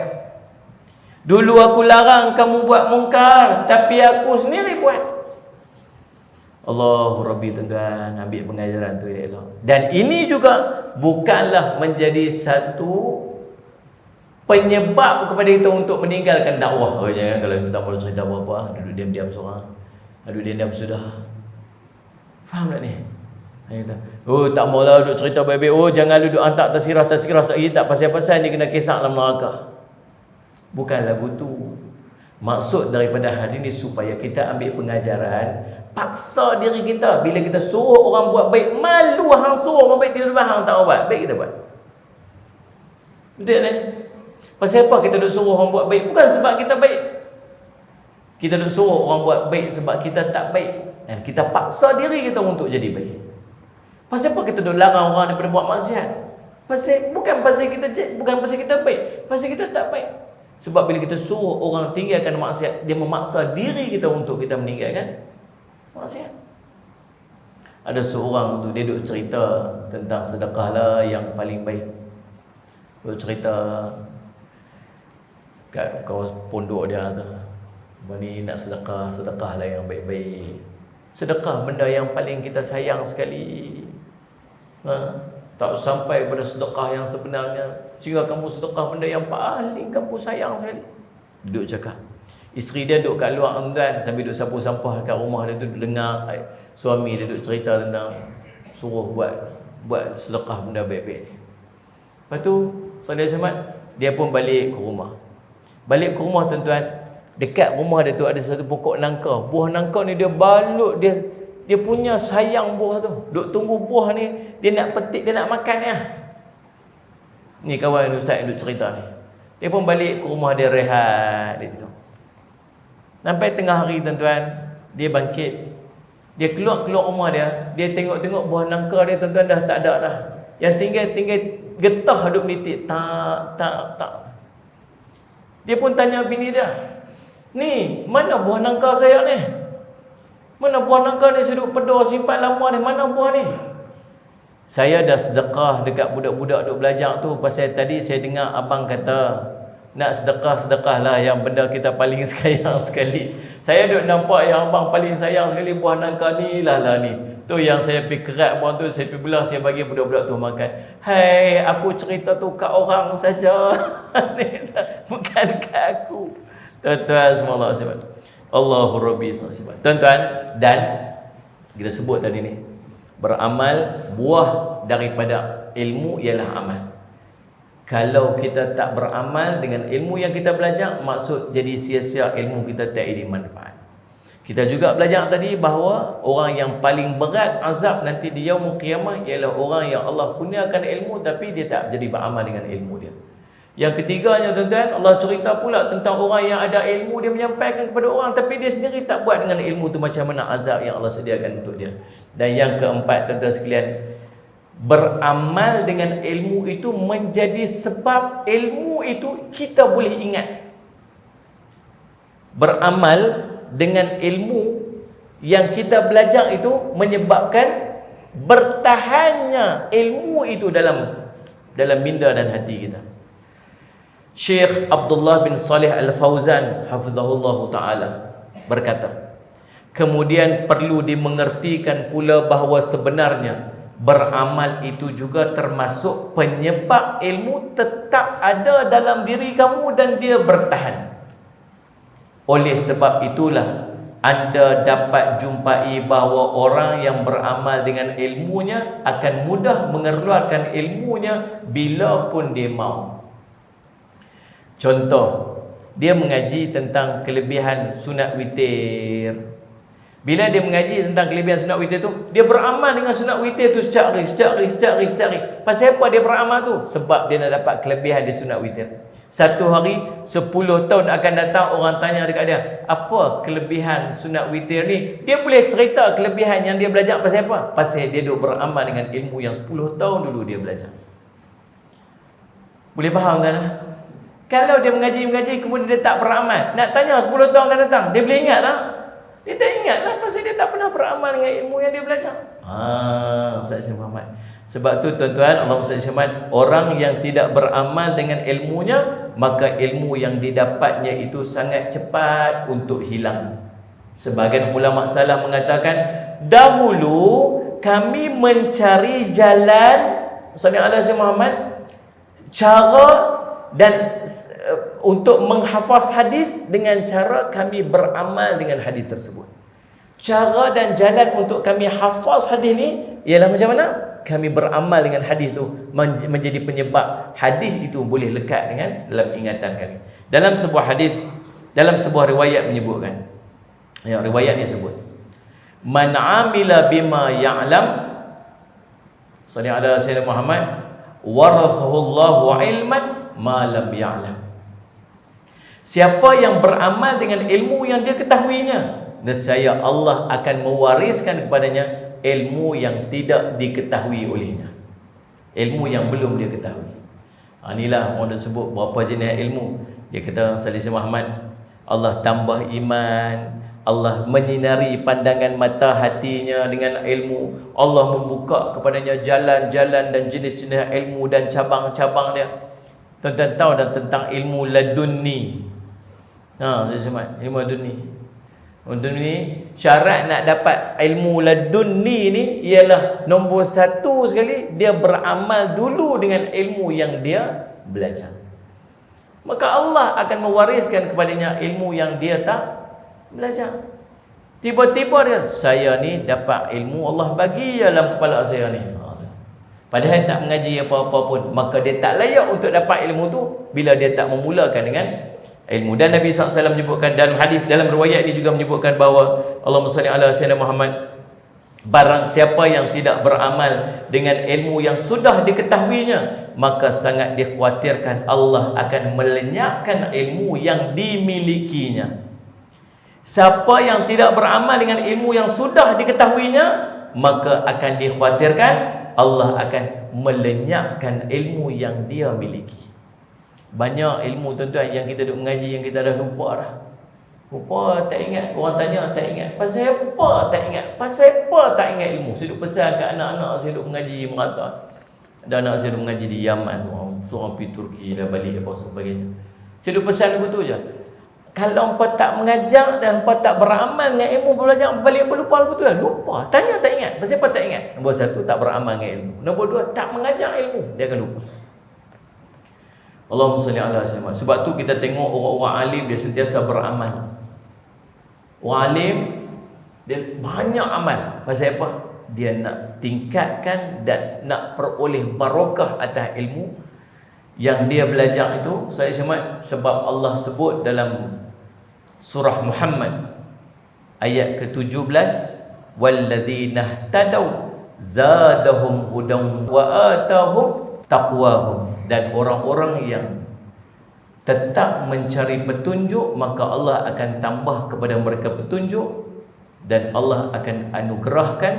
Dulu aku larang kamu buat mungkar, tapi aku sendiri buat." Allahu Rabbi tuan-tuan, ambil pengajaran tu elok. Dan ini juga bukanlah menjadi satu penyebab kepada kita untuk meninggalkan dakwah. Jangan kalau kita tak mahu cerita apa-apa, duduk diam-diam seorang. Duduk diam-diam sudah. Faham tak ni? Tak maulah duduk cerita baik-baik. Jangan duduk hantar tasirah lagi, tak pasal-pasal ni kena kisah dalam neraka. Bukan lagu tu. Maksud daripada hari ni supaya kita ambil pengajaran, paksa diri kita. Bila kita suruh orang buat baik, malu hang suruh orang baik, tiba-tiba hang tak buat baik, kita buat. Betul ni? Pasal apa kita duk suruh orang buat baik? Bukan sebab kita baik. Kita duk suruh orang buat baik sebab kita tak baik. Dan kita paksa diri kita untuk jadi baik. Pasal apa kita duk larang orang daripada buat maksiat? Bukan pasal kita baik, pasal kita tak baik. Sebab bila kita suruh orang tinggalkan maksiat, dia memaksa diri kita untuk kita meninggalkan maksiat. Ada seorang tu, dia duk cerita tentang sedekah lah yang paling baik. Duk cerita kat kawas pondok dia tu, ni nak sedekah lah yang baik-baik. Sedekah benda yang paling kita sayang sekali. Tak sampai pada sedekah yang sebenarnya, jika kamu sedekah benda yang paling kamu sayang sekali. Duduk cakap, isteri dia duduk kat luar tuan, sambil duduk sampah-sampah kat rumah dia tu, dengar suami dia duduk cerita tentang suruh buat sedekah benda baik-baik. Lepas tu Saudara Samad, dia pun balik ke rumah. Balik ke rumah tuan-tuan, dekat rumah dia tu ada satu pokok nangka. Buah nangka ni dia balut, dia punya sayang buah tu. Duk tunggu buah ni, dia nak petik, dia nak makan ni. Ni kawan ustaz yang duk cerita ni. Dia pun balik ke rumah dia, rehat, dia tidur. Sampai tengah hari tuan-tuan, dia bangkit. Dia keluar rumah dia tengok-tengok buah nangka dia tuan-tuan dah tak ada dah. Yang tinggal getah duk menitik. Tak. Dia pun tanya bini dia, "Ni, mana buah nangka saya ni? Mana buah nangka ni, saya duk pedar simpan lama ni, mana buah ni?" "Saya dah sedekah dekat budak-budak duk belajar tu. Pasal tadi saya dengar abang kata, nak sedekah lah yang benda kita paling sayang sekali. Saya duk nampak yang abang paling sayang sekali buah nangka ni lah ni. Tu yang saya pergi kerat buah tu, saya pergi belah, saya bagi budak-budak tu makan. Hai, aku cerita tu kat orang saja. Bukan kat aku." Tuan-tuan semua Allah sebab Allahu Rabbi sebab. Tuan-tuan, dan kita sebut tadi ni, Beramal, buah daripada ilmu ialah amal. Kalau kita tak beramal dengan ilmu yang kita belajar, maksud jadi sia-sia ilmu kita, tak ada manfaat. Kita juga belajar tadi bahawa orang yang paling berat azab nanti di yaumul qiyamah ialah orang yang Allah kurniakan ilmu tapi dia tak jadi beramal dengan ilmu dia. Yang ketiganya tuan-tuan, Allah cerita pula tentang orang yang ada ilmu, dia menyampaikan kepada orang tapi dia sendiri tak buat dengan ilmu tu, macam mana azab yang Allah sediakan untuk dia. Dan yang keempat tuan-tuan sekalian, beramal dengan ilmu itu menjadi sebab ilmu itu kita boleh ingat. Beramal dengan ilmu yang kita belajar itu menyebabkan bertahannya ilmu itu dalam minda dan hati kita. Syekh Abdullah bin Salih Al-Fauzan hafizahullah ta'ala berkata, kemudian perlu dimengertikan pula bahawa sebenarnya beramal itu juga termasuk penyebab ilmu tetap ada dalam diri kamu dan dia bertahan. Oleh sebab itulah anda dapat jumpai bahawa orang yang beramal dengan ilmunya akan mudah mengeluarkan ilmunya bila pun dia mahu. Contoh, dia mengaji tentang kelebihan sunat witir. Bila dia mengaji tentang kelebihan sunat witir tu, dia beramal dengan sunat witir tu setiap hari. Pasal apa dia beramal tu? Sebab dia nak dapat kelebihan di sunat witir. Satu hari 10 tahun akan datang, orang tanya dekat dia, apa kelebihan sunat witir ni? Dia boleh cerita kelebihan yang dia belajar pasal apa? Pasal dia duk beramal dengan ilmu yang 10 tahun dulu dia belajar. Boleh faham tak? Kalau dia mengaji kemudian dia tak beramal, nak tanya 10 tahun akan datang, dia boleh ingat tak? Dia tak ingat lah, pasal dia tak pernah beramal dengan ilmu yang dia belajar. Ustaz Muhammad. Sebab tu tuan-tuan, Allah SWT, orang yang tidak beramal dengan ilmunya, maka ilmu yang didapatnya itu sangat cepat untuk hilang. Sebahagian ulama salaf mengatakan, dahulu kami mencari jalan, Ustaz Muhammad, cara dan untuk menghafaz hadis dengan cara kami beramal dengan hadis tersebut. Cara dan jalan untuk kami hafaz hadis ni ialah macam mana? Kami beramal dengan hadis tu, menjadi penyebab hadis itu boleh lekat dengan dalam ingatan kami. Dalam sebuah hadis, dalam sebuah riwayat menyebutkan, yang riwayat ni sebut, man amila bima ya'lam, sallallahu alaihi wasallam Muhammad, warathahu Allahu ilman ma lam ya'lam. Siapa yang beramal dengan ilmu yang dia ketahuinya, nescaya Allah akan mewariskan kepadanya ilmu yang tidak diketahui olehnya, ilmu yang belum dia ketahui. Inilah orang sebut berapa jenis ilmu. Dia kata Salih Muhammad, Allah tambah iman, Allah menyinari pandangan mata hatinya dengan ilmu, Allah membuka kepadanya jalan-jalan dan jenis-jenis ilmu dan cabang-cabang dia. Tuan-tuan tahu dah tentang ilmu ladunni. Ilmu ladunni. Ladunni, syarat nak dapat ilmu ladunni ni ialah nombor satu sekali, dia beramal dulu dengan ilmu yang dia belajar. Maka Allah akan mewariskan kepadanya ilmu yang dia tak belajar. Tiba-tiba dia, saya ni dapat ilmu Allah bagi dalam kepala saya ni. Padahal tak mengaji apa-apa pun, maka dia tak layak untuk dapat ilmu tu bila dia tak memulakan dengan ilmu. Dan Nabi SAW menyebutkan dalam hadis, dalam riwayat ini juga menyebutkan bahawa Allahumma salli ala sayyidina Muhammad, barang siapa yang tidak beramal dengan ilmu yang sudah diketahuinya, maka sangat dikhawatirkan Allah akan melenyapkan ilmu yang dimilikinya. Siapa yang tidak beramal dengan ilmu yang sudah diketahuinya, maka akan dikhawatirkan Allah akan melenyapkan ilmu yang dia miliki. Banyak ilmu tuan-tuan yang kita duk mengaji yang kita dah lupa dah. Lupa, tak ingat. Orang tanya tak ingat. Pasal apa tak ingat? Pasal apa tak ingat ilmu? Saya duk pesan kat anak-anak saya duk mengaji merata. Ada anak saya duk mengaji di Yaman, seorang pergi Turki dah balik apa sebagainya. Saya duk pesan begitu je. Kalau hampa tak mengajar dan hampa tak beramal dengan ilmu belajar, balik berlupa lagu tu ya. Lupa. Tanya tak ingat. Pasal apa tak ingat? Nombor satu, tak beramal dengan ilmu. Nombor dua, tak mengajar ilmu. Dia akan lupa. Allahumma salli ala sayyidina. Sebab tu kita tengok orang-orang alim dia sentiasa beramal. Orang alim dia banyak amal. Pasal apa? dia nak tingkatkan dan nak peroleh barakah atas ilmu yang dia belajar itu. Saya semat sebab Allah sebut dalam surah Muhammad ayat ke-17, walladzina tadaw zadahum hudan wa atahum taqwahum, dan orang-orang yang tetap mencari petunjuk maka Allah akan tambah kepada mereka petunjuk dan Allah akan anugerahkan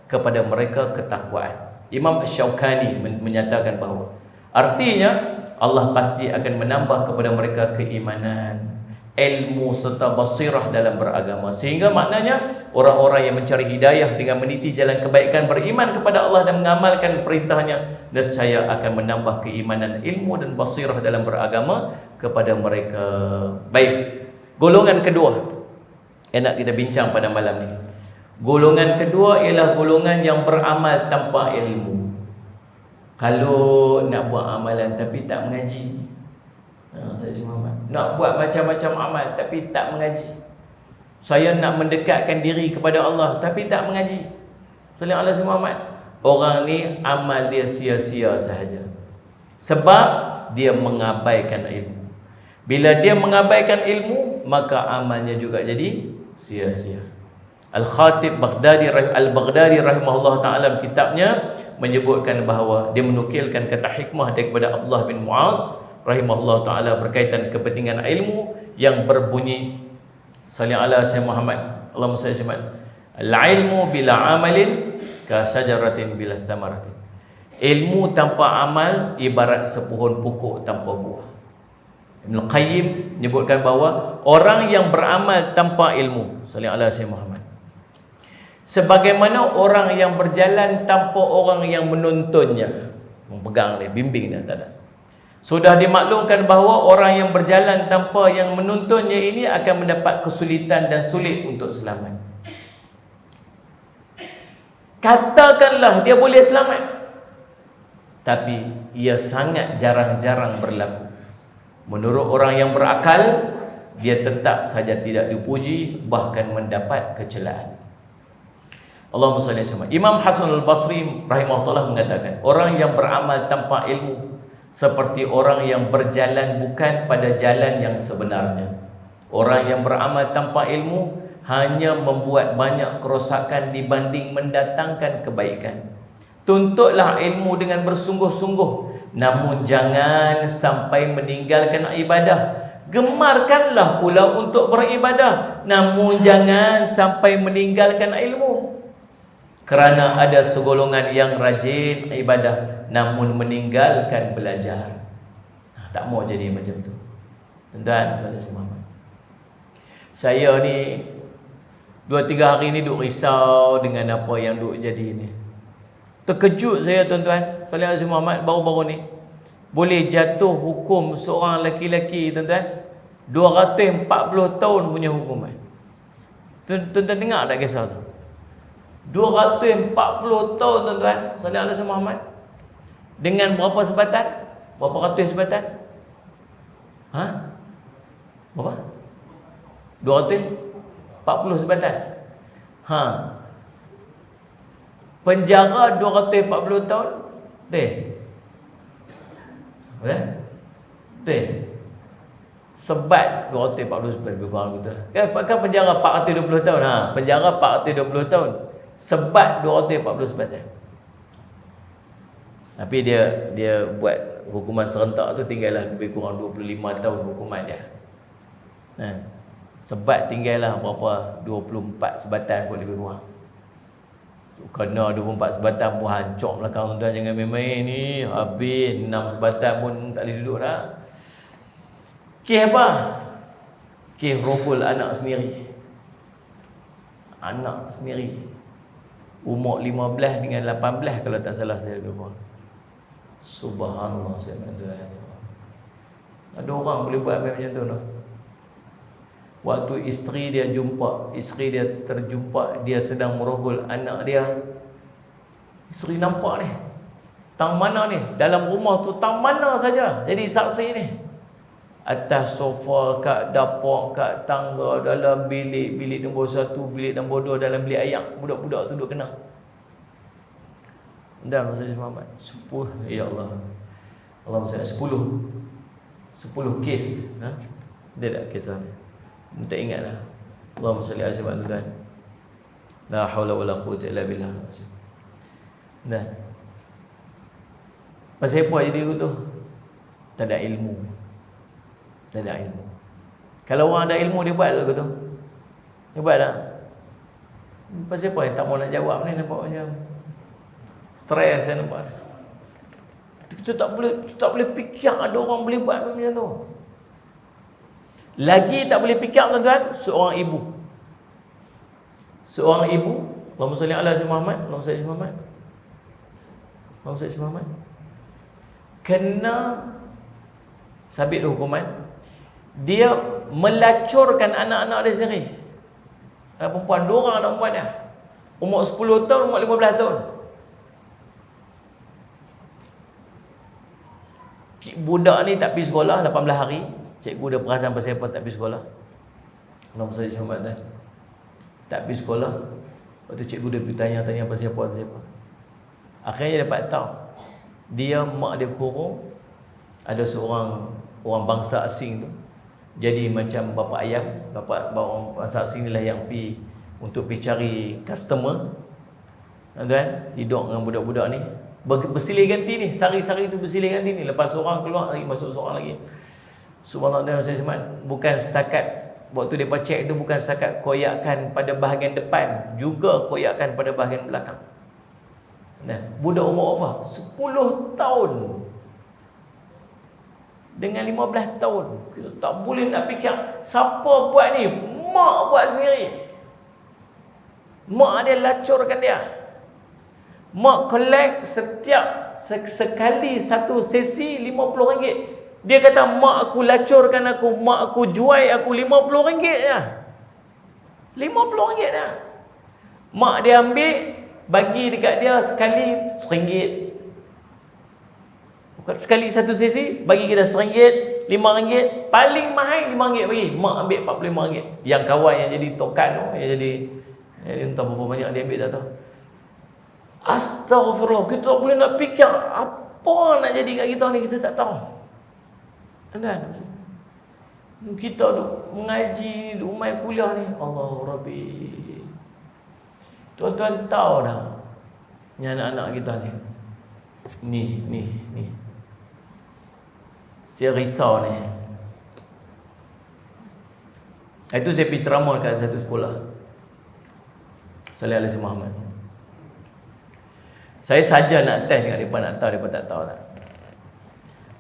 kepada mereka ketakwaan. Imam Asy-Syaukani menyatakan bahawa artinya Allah pasti akan menambah kepada mereka keimanan, ilmu serta basirah dalam beragama, sehingga maknanya orang-orang yang mencari hidayah dengan meniti jalan kebaikan, beriman kepada Allah dan mengamalkan perintahnya, nescaya akan menambah keimanan, ilmu dan basirah dalam beragama kepada mereka. Baik, golongan kedua yang nak kita bincang pada malam ni, golongan kedua ialah golongan yang beramal tanpa ilmu. Kalau nak buat amalan tapi tak mengaji, saya Muhammad nak buat macam-macam amal tapi tak mengaji. Saya nak mendekatkan diri kepada Allah tapi tak mengaji. Sallallahu alaihi Muhammad. Orang ni amal dia sia-sia sahaja, sebab dia mengabaikan ilmu. Bila dia mengabaikan ilmu, maka amalnya juga jadi sia-sia. Al-Khatib Al-Baghdadi rahimahullah ta'ala kitabnya menyebutkan bahawa dia menukilkan kata hikmah daripada Abdullah bin Muaz rahimahullah ta'ala berkaitan kepentingan ilmu yang berbunyi, sallallahu alaihi wasallam Muhammad, Allahumma salli alaihi wasallam, al-ilmu bila amalin ka syajaratin bila thamaratin. Ilmu tanpa amal ibarat sepohon pokok tanpa buah. Ibn Qayyim menyebutkan bahawa orang yang beramal tanpa ilmu, sallallahu alaihi wasallam Muhammad, sebagaimana orang yang berjalan tanpa orang yang menuntunnya, mempegang dia, bimbing dia, tak ada. Sudah dimaklumkan bahawa orang yang berjalan tanpa yang menuntunnya ini akan mendapat kesulitan dan sulit untuk selamat. Katakanlah dia boleh selamat, tapi ia sangat jarang-jarang berlaku. Menurut orang yang berakal, dia tetap saja tidak dipuji, bahkan mendapat kecelaan. Allahumma salli alaihi wasallam. Imam Hasan al-Basri rahimahullah mengatakan, orang yang beramal tanpa ilmu seperti orang yang berjalan bukan pada jalan yang sebenarnya. Orang yang beramal tanpa ilmu hanya membuat banyak kerosakan dibanding mendatangkan kebaikan. Tuntutlah ilmu dengan bersungguh-sungguh, namun jangan sampai meninggalkan ibadah. Gemarkanlah pula untuk beribadah, namun jangan sampai meninggalkan ilmu. Kerana ada segolongan yang rajin ibadah namun meninggalkan belajar. Tak mau jadi macam tu. Tuan-tuan, saya ni 2-3 hari ni duk risau dengan apa yang duk jadi ni. Terkejut saya tuan-tuan, sallallahu alaihi Muhammad, baru-baru ni boleh jatuh hukum seorang lelaki-lelaki tuan-tuan 240 tahun punya hukuman. Tuan-tuan dengar tak kisah tu? 240 tahun tuan-tuan, sallallahu alaihi Muhammad. Dengan berapa sebatan? Berapa ratus sebatan? Berapa? 240 sebatan. Penjara 240 tahun. Sebat 240 sebatan lebih kurang betul. Kan penjara 420 tahun. Penjara 420 tahun. Sebat 240 sebatan. Tapi dia buat hukuman serentak tu tinggallah lebih kurang 25 tahun hukuman dia. Sebat tinggallah berapa 24 sebatan kot lebih kurang. Kena 24 sebatan pun hancur belakang tuan, jangan main-main ni. Habis 6 sebatan pun tak boleh duduk dah. Kes apa? Kes rogol anak sendiri. Anak sendiri. Umur 15 dengan 18 kalau tak salah saya lebih kurang. Subhanallah, saya tuan. Ada orang boleh buat macam tu lah. Waktu isteri dia terjumpa, dia sedang merogol anak dia. Isteri nampak ni, tang mana ni, dalam rumah tu tang mana saja jadi saksi ni. Atas sofa, kat dapur, kat tangga, dalam bilik nombor 1, bilik nombor 2, dalam bilik ayam, budak-budak tu duduk kena. Dan Rasulullah Muhammad 10, ya Allah. Allah Subhanahu 10 kes. Dia tak kisah ni. Tak ingat lah. Allahumma salli ala sayyidina Muhammad. La haula wala quwwata illa billah. Nah. Pasal apa jadi tu? Tak ada ilmu. Tak ada ilmu. Kalau orang ada ilmu dia buat lagu tu. Dia buat tak? Pasal apa tak mau nak jawab ni, nampak macam stres saya nampak. Kita tak boleh fikir ada orang boleh buat macam tu. Lagi tak boleh fikir tuan-tuan, seorang ibu. Allahumma salli ala sayyidina Muhammad, Allahumma salli ala Muhammad. Allahumma salli ala Muhammad. Kena sabit hukuman. Dia melacurkan anak-anak dia sendiri. Anak perempuan, 2 orang anak perempuan dia. Umur 10 tahun, umur 15 tahun. Budak ni tak pergi sekolah 18 hari. Cikgu dia perasan pasal apa tak pergi sekolah. Allahumma salli ala Muhammad. Tak pergi sekolah. Lepas tu cikgu dia pergi tanya pasal apa. Akhirnya dia dapat tahu, dia mak dia kurung. Ada seorang orang bangsa asing tu, jadi macam bapa ayam. Orang bangsa asing ni lah yang pergi untuk pergi cari customer, kan? Tidur dengan budak-budak ni, bersilih ganti ni, sari-sari tu bersilih ganti ni. Lepas seorang keluar lagi, masuk seorang lagi. Subhanallah, bukan setakat waktu mereka cek tu, bukan setakat koyakan pada bahagian depan, juga koyakan pada bahagian belakang. Nah, budak umur apa? 10 tahun dengan 15 tahun. Kita tak boleh nak fikir siapa buat ni. Mak buat sendiri. Mak dia lacurkan dia. Mak collect setiap sekali satu sesi RM50. Dia kata mak aku lacurkan aku, mak aku jual aku RM50 je. RM50 je. Mak dia ambil, bagi dekat dia sekali RM1. Sekali satu sesi bagi kita RM1, RM5, paling mahal RM5 bagi. Mak ambil RM45. Yang kawan yang jadi tokan tu, yang jadi entah berapa banyak dia ambil, tak tahu. Astaghfirullah, kita tak boleh nak fikir apa nak jadi kat kita ni, kita tak tahu. Kan? Kita duk mengaji, duk main kuliah ni, Allah Rabbi. Tuan-tuan tahu dah, ni anak-anak kita ni. Ni. Saya risau ni. Itu saya pergi ceramah kat satu sekolah. Sallallahu alaihi Muhammad. Saya saja nak test dengan mereka, nak tahu mereka tak tahu tak.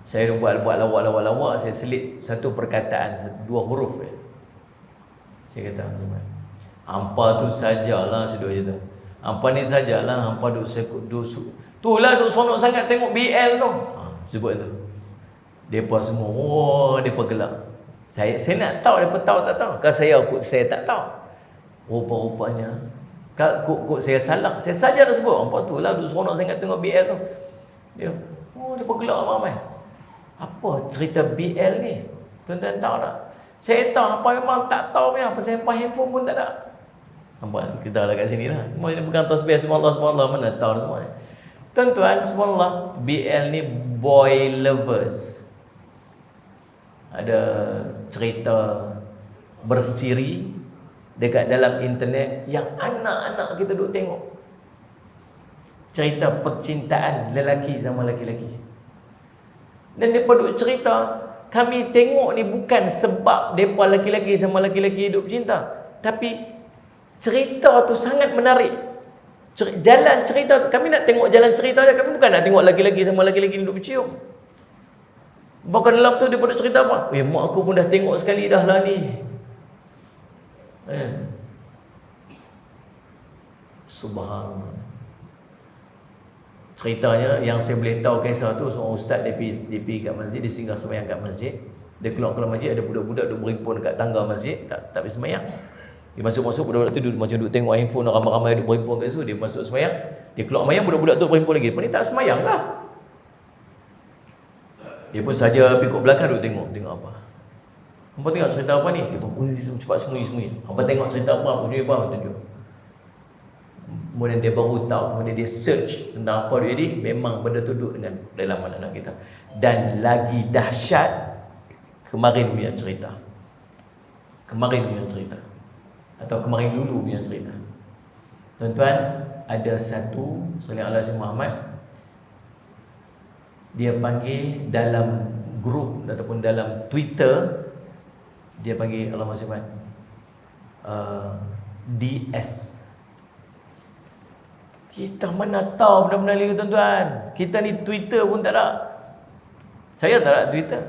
Saya buat lawak, saya selit satu perkataan, 2 huruf. Saya kata, hampa tu sajalah, sedut je tu. Hampa ni sajalah, hampa itulah duk sonok sangat tengok BL tu. Sebut tu. Depa semua, depa gelak. Saya nak tahu depa tahu tak tahu. Kalau saya tak tahu. Rupa-rupanya kok saya salah. Saya saja nak sebut, hampa tu lah duk sonok sangat tengok BL tu. Dia, depa gelak ramai. Apa cerita BL ni? Tuan-tuan tahu tak? Saya tahu, apa memang tak tahu punya. Pasal handphone pun tak ada. Nampak kita lah kat sini lah. Ini bukan tasbih subhanallah, mana tahu semua. Tuan-tuan, subhanallah, BL ni boy lovers. Ada cerita bersiri dekat dalam internet yang anak-anak kita duk tengok. Cerita percintaan lelaki sama lelaki-lelaki. Dan mereka duk cerita, kami tengok ni bukan sebab mereka lelaki-lelaki sama lelaki-lelaki hidup cinta, tapi cerita tu sangat menarik. Jalan cerita, kami nak tengok jalan cerita je, kami bukan nak tengok lelaki-lelaki sama lelaki-lelaki hidup bercium. Bahkan dalam tu dia pun cerita apa? Mak aku pun dah tengok sekali dah lah ni. Subhanallah. Ceritanya yang saya boleh tahu kisah tu, seorang ustaz dia pergi kat masjid, dia singgah sembahyang kat masjid. Dia keluar masjid, ada budak-budak duk berhimpun dekat tangga masjid, tak pergi sembahyang. Dia masuk budak-budak tu macam duk tengok handphone, ramai-ramai duk berhimpun kat situ. Dia masuk sembahyang, dia keluar sembahyang, budak-budak tu berhimpun lagi. Dia tak sembahyang lah. Dia pun saja pergi kat belakang duk tengok apa. Hampa tengok cerita apa ni? Dia pun cepat sembunyi. Hampa tengok cerita apa? Tunjuk apa? Tunjuk. Kemudian dia baru tahu, kemudian dia search tentang apa dia jadi, memang benda tu duduk dengan dalam anak-anak kita. Dan lagi dahsyat, kemarin punya cerita. Atau kemarin dulu punya cerita. Tuan-tuan, ada satu Sallallahu Alaihi Muhammad, dia panggil dalam grup ataupun dalam Twitter, dia panggil Allah Masya DS. Kita mana tahu benda-benda ni tuan-tuan. Kita ni Twitter pun tak ada. Saya tak ada Twitter.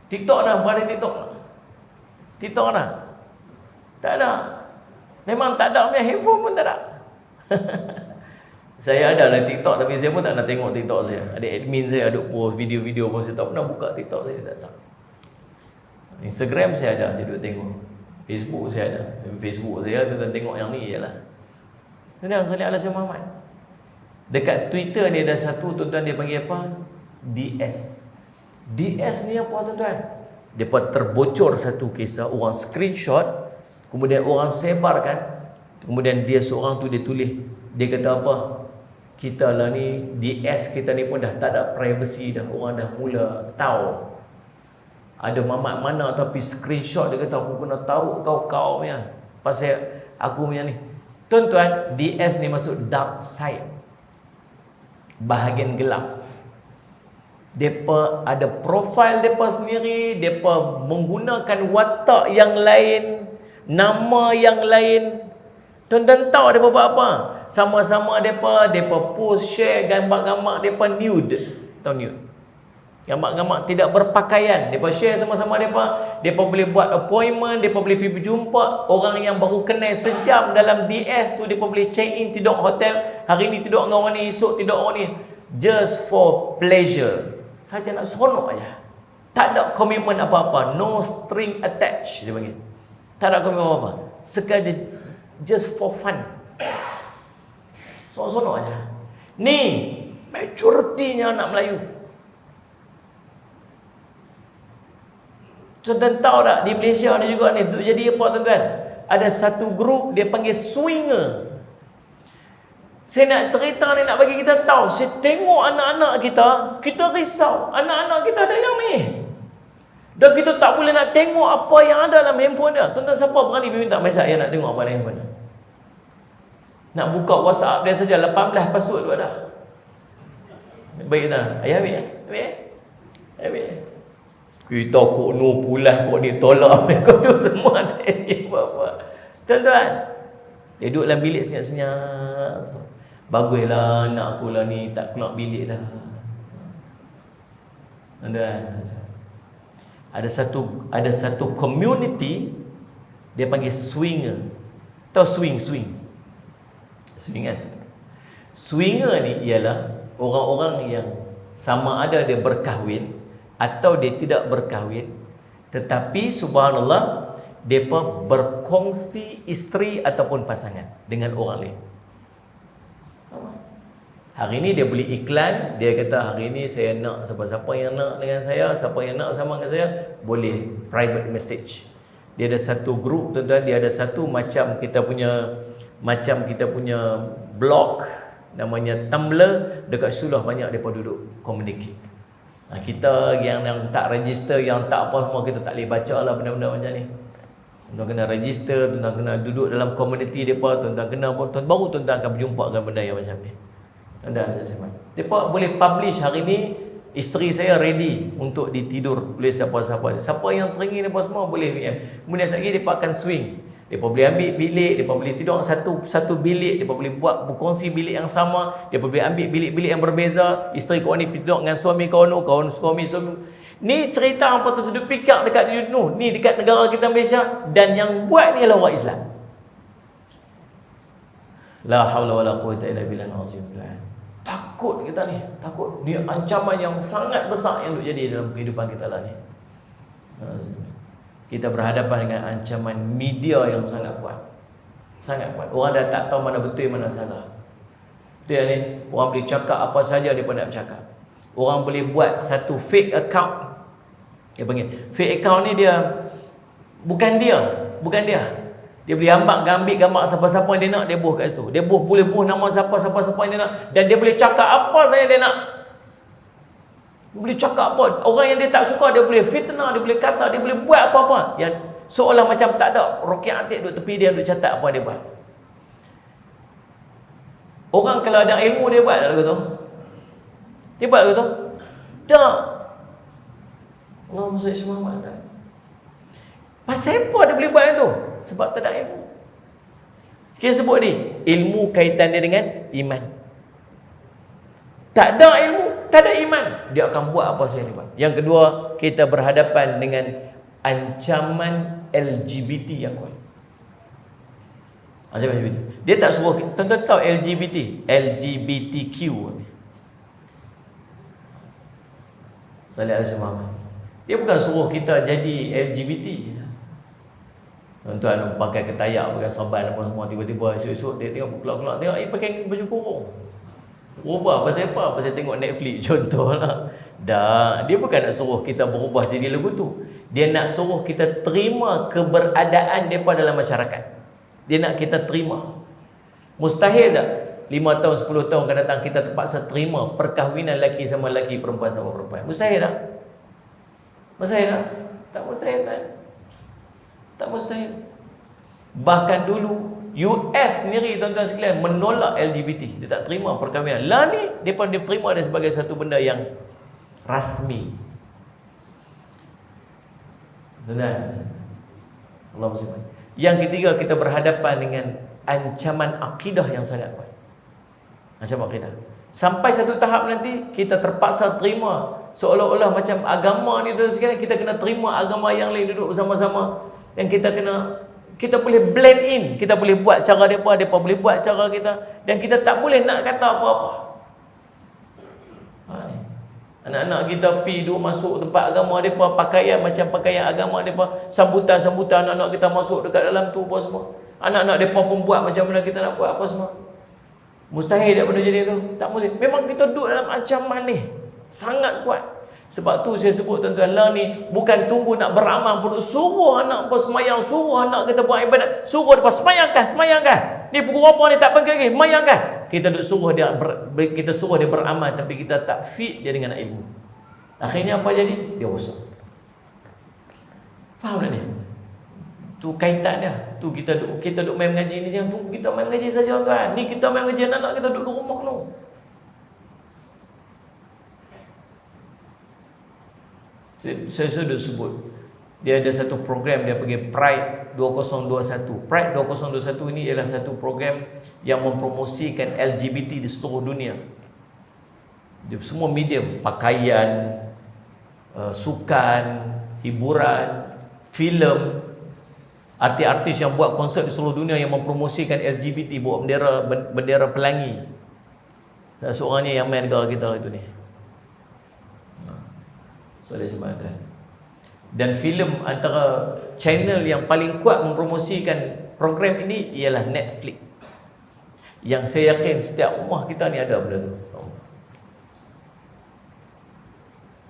TikTok dah, berada TikTok dah. Tak ada. Memang tak ada, punya handphone pun tak ada. Saya ada lah TikTok, tapi saya pun tak nak tengok TikTok saya. Ada admin saya ada post video-video pun, saya tak pernah buka TikTok saya, tak tahu. Instagram saya ada, saya duduk tengok. Facebook saya ada. Facebook saya tuan tengok yang ni je lah. Tuan-tuan Sallallahu Alaihi Muhammad. Dekat Twitter ni ada satu tuan-tuan, dia panggil apa? DS. DS ni apa tuan-tuan? Depa terbocor satu kisah, orang screenshot, kemudian orang sebarkan, kemudian dia seorang tu dia tulis, dia kata apa? Kita lah ni, DS kita ni pun dah tak ada privacy dah. Orang dah mula tahu. Ada mamat mana tapi screenshot, dia kata aku kena taruh kau punya pasal aku punya ni. Tuan-tuan, DS ni masuk dark side, bahagian gelap. Depa ada profil depa sendiri, depa menggunakan watak yang lain, nama yang lain. Tuan-tuan tahu depa buat apa? Sama-sama depa post share gambar-gambar depa nude. Tahu nude? Gambar-gambar tidak berpakaian. Depa share sama-sama depa boleh buat appointment, depa boleh pergi jumpa orang yang baru kenal sejam dalam DS tu, depa boleh check in tidur hotel. Hari ni tidur dengan orang ni, esok tidur orang ni. Just for pleasure. Saja nak seronok aja. Tak ada komitmen apa-apa, no string attached dia panggil. Tak ada komitmen apa-apa. Sekadar just for fun. Seronok aja. Ni majoritinya anak Melayu. Tuan-tuan tahu tak, di Malaysia ni juga ni jadi apa tuan-tuan? Ada satu grup dia panggil swinger. Saya nak cerita ni, nak bagi kita tahu. Saya tengok anak-anak kita risau. Anak-anak kita ada yang ni. Dan kita tak boleh nak tengok apa yang ada dalam handphone dia. Tuan-tuan, siapa berani minta mesej yang nak tengok apa dalam handphone dia? Nak buka WhatsApp dia saja 18 password tu ada. Baik tak? Ayah ambil. Ambil. Kita kok no pulas kok ni tolak kau tu semua tak ada apa-apa. Tuan-tuan, dia duduk dalam bilik senyap-senyap. Baguslah anak aku lah ni tak keluar bilik dah. Tuan-tuan, ada satu community dia panggil swinger. Tahu swing kan? Swinger ni ialah orang-orang yang sama ada dia berkahwin atau dia tidak berkahwin, tetapi subhanallah mereka berkongsi isteri ataupun pasangan dengan orang lain. Hari ni dia beli iklan, dia kata hari ni saya nak siapa-siapa yang nak dengan saya, siapa yang nak sama dengan saya, boleh private message. Dia ada satu grup tuan-tuan, dia ada satu macam kita punya blog namanya Tumblr, dekat situlah banyak depa duduk communicate. Kita yang tak register, yang tak apa semua, kita tak boleh baca lah benda-benda macam ni. Tuan-tuan kena register, tuan-tuan kena duduk dalam komuniti mereka, tuan-tuan kena apa, baru tuan-tuan akan berjumpa dengan benda yang macam ni. Tuan-tuan, mereka boleh publish hari ni, isteri saya ready untuk ditidur oleh siapa-siapa. Siapa yang teringin apa semua boleh PM. Kemudian sekali mereka akan swing. Mereka boleh ambil bilik, mereka boleh tidur satu bilik, mereka boleh berkongsi bilik yang sama, mereka boleh ambil bilik-bilik yang berbeza. Isteri kau ni tidur dengan suami kau ni, suami. Ni cerita apa tu sudah pikir dekat ni dekat negara kita Malaysia, dan yang buat ni adalah orang Islam. La haula wala quwwata illa billah. Takut kita ni, takut. Ni ancaman yang sangat besar yang jadi dalam kehidupan kita lah ni. Kita berhadapan dengan ancaman media yang sangat kuat. Sangat kuat. Orang dah tak tahu mana betul mana salah. Betul ni, orang boleh cakap apa saja dia nak bercakap. Orang boleh buat satu fake account. Dia panggil fake account ni dia bukan dia. Dia boleh ambil gambar siapa-siapa yang dia nak, dia buh kat situ. Dia boleh buh nama siapa-siapa yang dia nak, dan dia boleh cakap apa saja dia nak. Boleh cakap apa. Orang yang dia tak suka, dia boleh fitnah, dia boleh kata, dia boleh buat apa-apa. Yang seolah macam tak ada. Rokiat Atik duduk tepi dia, duduk catat apa dia buat. Orang kalau ada ilmu, dia buat tak lagu tu? Dia buat lagu tu? Tak. Allahumma salli ala Muhammad. Pasal apa dia boleh buat itu? Sebab tak ada ilmu. Sekian sebut ni, ilmu kaitan dia dengan iman. Tak ada ilmu, tak ada iman, dia akan buat apa saja dia buat. Yang kedua, kita berhadapan dengan ancaman LGBT yang kuat. Ancaman LGBT. Dia tak suruh, tuan-tuan tahu LGBT, LGBTQ. Salih alaihi wasallam. Dia bukan suruh kita jadi LGBT. Tuan-tuan pakai ketayak, pakai saban apa semua, tiba-tiba esok-esok dia tengok kelak-kelak, tengok pakai baju kurung. Berubah pasal apa? Pasal tengok Netflix contohlah. Dah, dia bukan nak suruh kita berubah jadi lagu tu. Dia nak suruh kita terima keberadaan depa dalam masyarakat. Dia nak kita terima. Mustahil tak 5 tahun 10 tahun akan datang kita terpaksa terima perkahwinan lelaki sama lelaki, perempuan sama perempuan? Mustahil tak? Mustahil tak? Tak mustahil tak? Tak mustahil. Bahkan dulu US sendiri tuan-tuan sekalian menolak LGBT. Dia tak terima perkahwinan. Lah ni dia terima dia sebagai satu benda yang rasmi. Tuan-tuan, Allahumma salli. Yang ketiga, kita berhadapan dengan ancaman akidah yang sangat kuat. Ancaman akidah. Sampai satu tahap nanti kita terpaksa terima seolah-olah macam agama ni tuan-tuan sekalian, kita kena terima agama yang lain duduk bersama-sama, dan kita boleh blend in, kita boleh buat cara mereka, mereka boleh buat cara kita, dan kita tak boleh nak kata apa-apa. Anak-anak kita pergi duduk masuk tempat agama mereka, pakaian macam pakaian agama mereka, sambutan-sambutan anak-anak kita masuk dekat dalam tu apa semua. Anak-anak mereka pun buat macam mana kita nak buat apa semua. Mustahil tak benda jadi tu? Tak mustahil. Memang kita duduk dalam ancaman ni sangat kuat. Sebab tu saya sebut tuan-tuan, lah ni bukan tunggu nak beramal pun, suruh anak apa semayang, suruh anak kita buat ibadat, suruh dia semayangkah. Ni pukul berapa ni tak panggil lagi, semayangkah. Kita suruh dia beramal, tapi kita tak fit dia dengan ilmu. Akhirnya apa jadi? Dia rosak. Faham tak ni? Tu kaitan dia. Tu kita duk main mengaji ni, jangan tunggu kita main mengaji saja kan. Ni kita main mengaji, anak-anak kita duduk di rumah tu. Saya sudah sebut, dia ada satu program, dia panggil Pride 2021. Pride 2021 ini ialah satu program yang mempromosikan LGBT di seluruh dunia. Dia semua medium, pakaian, sukan, hiburan, filem, artis-artis yang buat konsert di seluruh dunia yang mempromosikan LGBT, bawa bendera pelangi. Salah seorangnya yang main negara kita itu ni. Dan filem antara channel yang paling kuat mempromosikan program ini ialah Netflix. Yang saya yakin setiap rumah kita ni ada benda tu.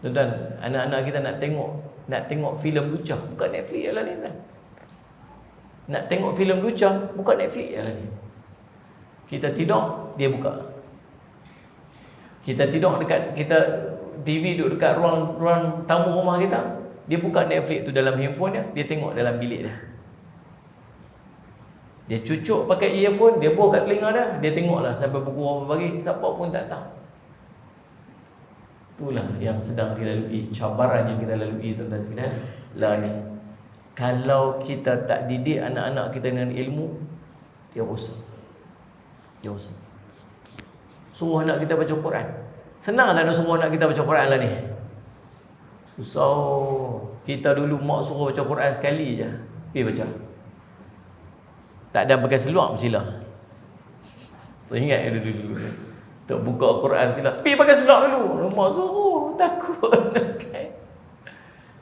Tuan-tuan, anak-anak kita nak tengok filem lucah, bukan Netflix ialah ni tuan. Nak tengok filem lucah, bukan Netflix ialah ni. Kita tidur, dia buka. Kita tidur dekat TV duduk dekat ruang tamu rumah kita, dia buka Netflix tu dalam handphone dia tengok dalam bilik dia. Dia cucuk pakai earphone, dia bawa kat telinga dia tengoklah sampai pukul berapa pagi, siapa pun tak tahu. Itulah yang sedang dilalui, cabaran yang kita lalui tuan-tuan sekalian. Lah ni, kalau kita tak didik anak-anak kita dengan ilmu, dia rosak. Suruh anak kita baca Quran. Senang tak nak suruh anak kita baca Quran lah ni? Susah. Kita dulu mak suruh baca Quran sekali je, pergi baca. Tak ada pakai seluar bersilah. Teringat dulu. Tak buka Quran sila, pergi pakai seluar dulu. Mak suruh, takut nak kan.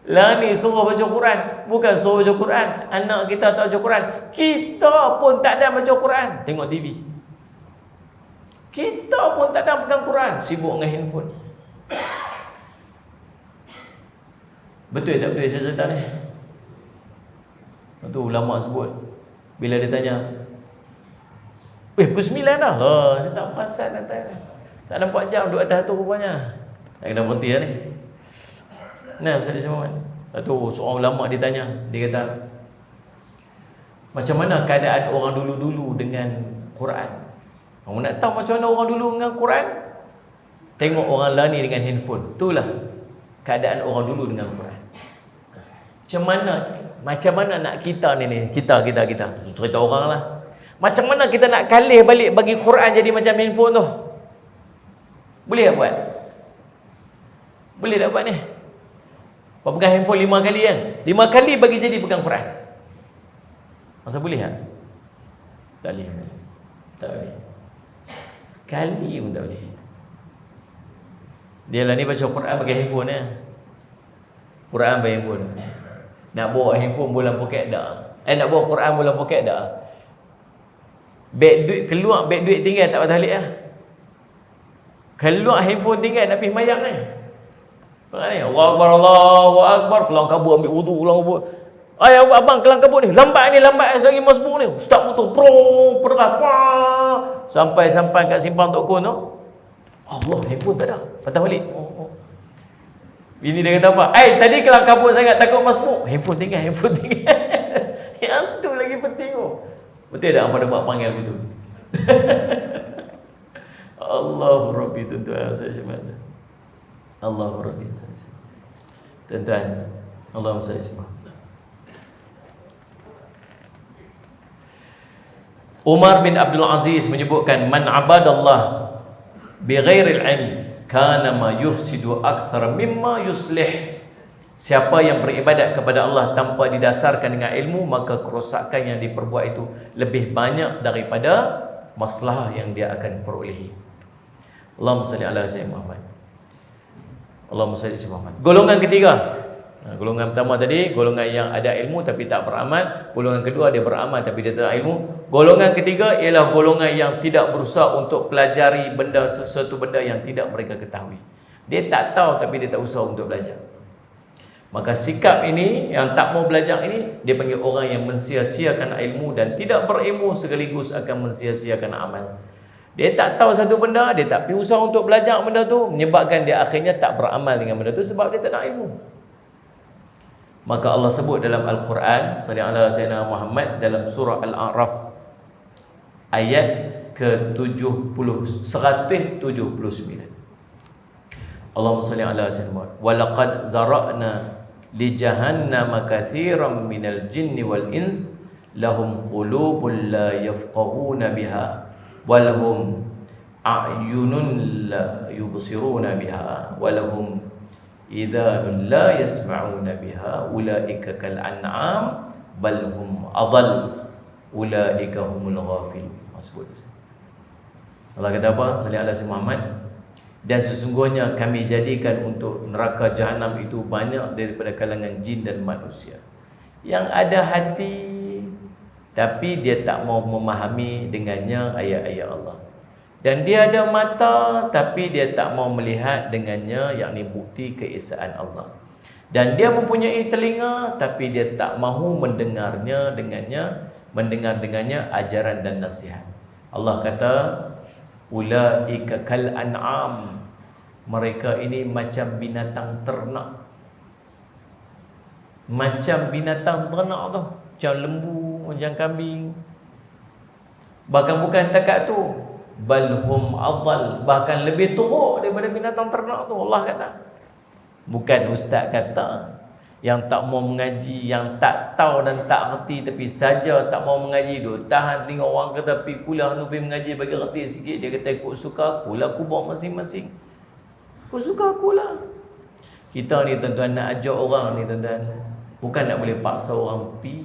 Lah ni suruh baca Quran, bukan suruh baca Quran. Anak kita tak baca Quran, kita pun tak ada baca Quran, tengok TV. Kita pun tak ada pegang Quran, sibuk dengan handphone. Betul tak betul saya cerita ni? Tu ulama sebut, Bila dia tanya, pukul 9 dah. Saya tak perasan atas. Tak nampak jam duduk atas tu rupanya. Tak kena berhenti lah ni. Nah, Saidina Muhammad. Tu seorang ulama dia tanya, dia kata, macam mana keadaan orang dulu-dulu dengan Quran? Kamu nak tahu macam mana orang dulu dengan Quran? Tengok orang lain ni dengan handphone. Itulah keadaan orang dulu dengan Quran. Macam mana nak kita ni kita cerita orang lah. Macam mana kita nak kalih balik bagi Quran jadi macam handphone tu? Boleh tak buat? Boleh tak buat ni? Kau pegang handphone 5 kali kan? 5 kali bagi jadi pegang Quran. Masa boleh tak? Tak boleh. Tak boleh. Sekali pun tak boleh. Dia lah ni baca Quran pakai handphone ya. Quran pakai handphone. Nak bawa handphone bulan poket dah. Nak bawa Quran bulan poket dah. Keluar beg duit tinggal tak patah balik lah. Keluar handphone tinggal nak pergi mayang ni. Allahu Akbar, kelang kabut ambil wudu, kelang kabut. Abang kelang kabut ni, lambat sehari masbuk ni. Ustaz motor perah sampai kat simpang Tok Kun tu. Allah, handphone tak ada. Patah balik. Bini dia kata apa? Tadi kelang kabut sangat takut masbuk. Handphone tinggal. Yang tu lagi penting tu. Betul tak pada buat panggil begitu? Allahu Rabbi, tuan-tuan saya semata. Allahu Rabbi saya semata. Tuan-tuan, Allahumma salli semata. Umar bin Abdul Aziz menyebutkan, man abadallah bighairil ilm kana ma yufsidu akthar mimma yuslih. Siapa yang beribadat kepada Allah tanpa didasarkan dengan ilmu, maka kerosakan yang diperbuat itu lebih banyak daripada masalah yang dia akan perolehi. Allahumma salli ala sayyidina Muhammad. Allahumma salli ala Muhammad. Golongan ketiga. Golongan pertama tadi, golongan yang ada ilmu tapi tak beramal. Golongan kedua, dia beramal tapi dia tak ada ilmu. Golongan ketiga ialah golongan yang tidak berusaha untuk pelajari sesuatu benda yang tidak mereka ketahui. Dia tak tahu tapi dia tak usaha untuk belajar. Maka sikap ini, yang tak mau belajar ini, dia panggil orang yang mensia-siakan ilmu dan tidak berilmu sekaligus akan mensia-siakan amal. Dia tak tahu satu benda, dia tak pergi usaha untuk belajar benda tu, menyebabkan dia akhirnya tak beramal dengan benda tu sebab dia tak ada ilmu. Maka Allah sebut dalam Al-Quran, sallallahu alaihi wasallam Muhammad, dalam surah Al-A'raf ayat ke-70, 179. Allahumma salli ala sayyidina wa laqad zara'na li jahannama katsiran minal jinni wal ins lahum qulubun la yafqahuna biha walhum a'yunun la yubsiruna biha walhum idhanun la yasma'una biha ulaika kal an'am bal hum adall ulaika humul ghafilun. Allah kata apa? Salli ala sayyidina Muhammad. Dan sesungguhnya kami jadikan untuk neraka jahanam itu banyak daripada kalangan jin dan manusia yang ada hati tapi dia tak mau memahami dengannya ayat-ayat Allah, dan dia ada mata tapi dia tak mau melihat dengannya, yakni bukti keesaan Allah, dan dia mempunyai telinga tapi dia tak mahu mendengar dengannya ajaran dan nasihat. Allah kata ulaika kal an'am, mereka ini macam binatang ternak. Macam binatang ternak tu, macam lembu, macam kambing. Bahkan bukan takat tu, balhum adall, bahkan lebih teruk daripada binatang ternak tu. Allah kata, bukan ustaz kata. Yang tak mau mengaji, yang tak tahu dan tak reti tapi saja tak mau mengaji, duk tahan tengok orang kata pergi kuliah nu pergi mengaji bagi reti sikit, dia kata ikut suka aku lah, aku bawa masing-masing. Ikut suka aku lah. Kita ni tuan-tuan nak ajak orang ni tuan-tuan, bukan nak boleh paksa orang pergi.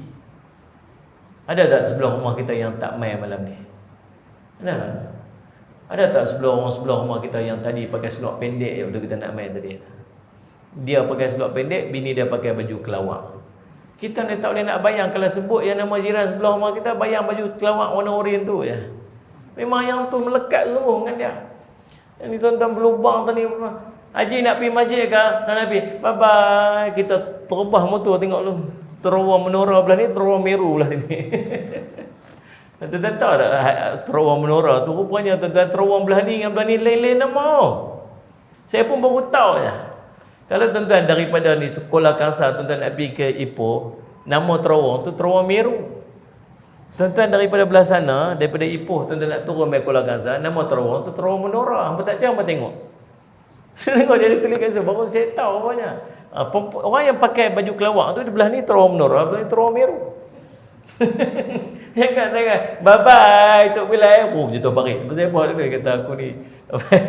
Ada tak sebelah rumah kita yang tak mai malam ni? Ada tak sebelah rumah kita yang tadi pakai seluar pendek waktu kita nak mai tadi? Dia pakai seluar pendek, bini dia pakai baju kelawar. Kita ni tak boleh nak bayang, kalau sebut yang nama jiran sebelah rumah kita, bayang baju kelawar warna oranye tu ya. Memang yang tu melekat sungguh dengan dia. Yang ni tuan-tuan berlubang tadi, Haji nak pergi masjid ke? Nak pergi? Bye-bye. Kita terbah motor tengok lu. Terowong menora belah ni, terowong meru belah sini. Tuan-tuan tahu tak terowong menora tu rupanya tuan-tuan terowong belah ni dengan belah ni lain-lain nama. Saya pun baru tahu je. Kalau tuan-tuan daripada ni Sekolah Kasar tuan-tuan nak pergi ke Ipoh, nama terowong tu terowong Meru. Tuan-tuan daripada belah sana, daripada Ipoh tuan-tuan nak turun ke Sekolah Kasar, nama terowong tu terowong menora. Hangpa tak macam tengok. Saya tengok dia ada tulis kat situ, baru saya tahu rupanya. Orang yang pakai baju kelawak tu di belah ni terowong menora, belah ni terowong Meru. Jangan bye bye Tok Bilal. Oh jatuh parit. Pasal apa dia kata aku ni.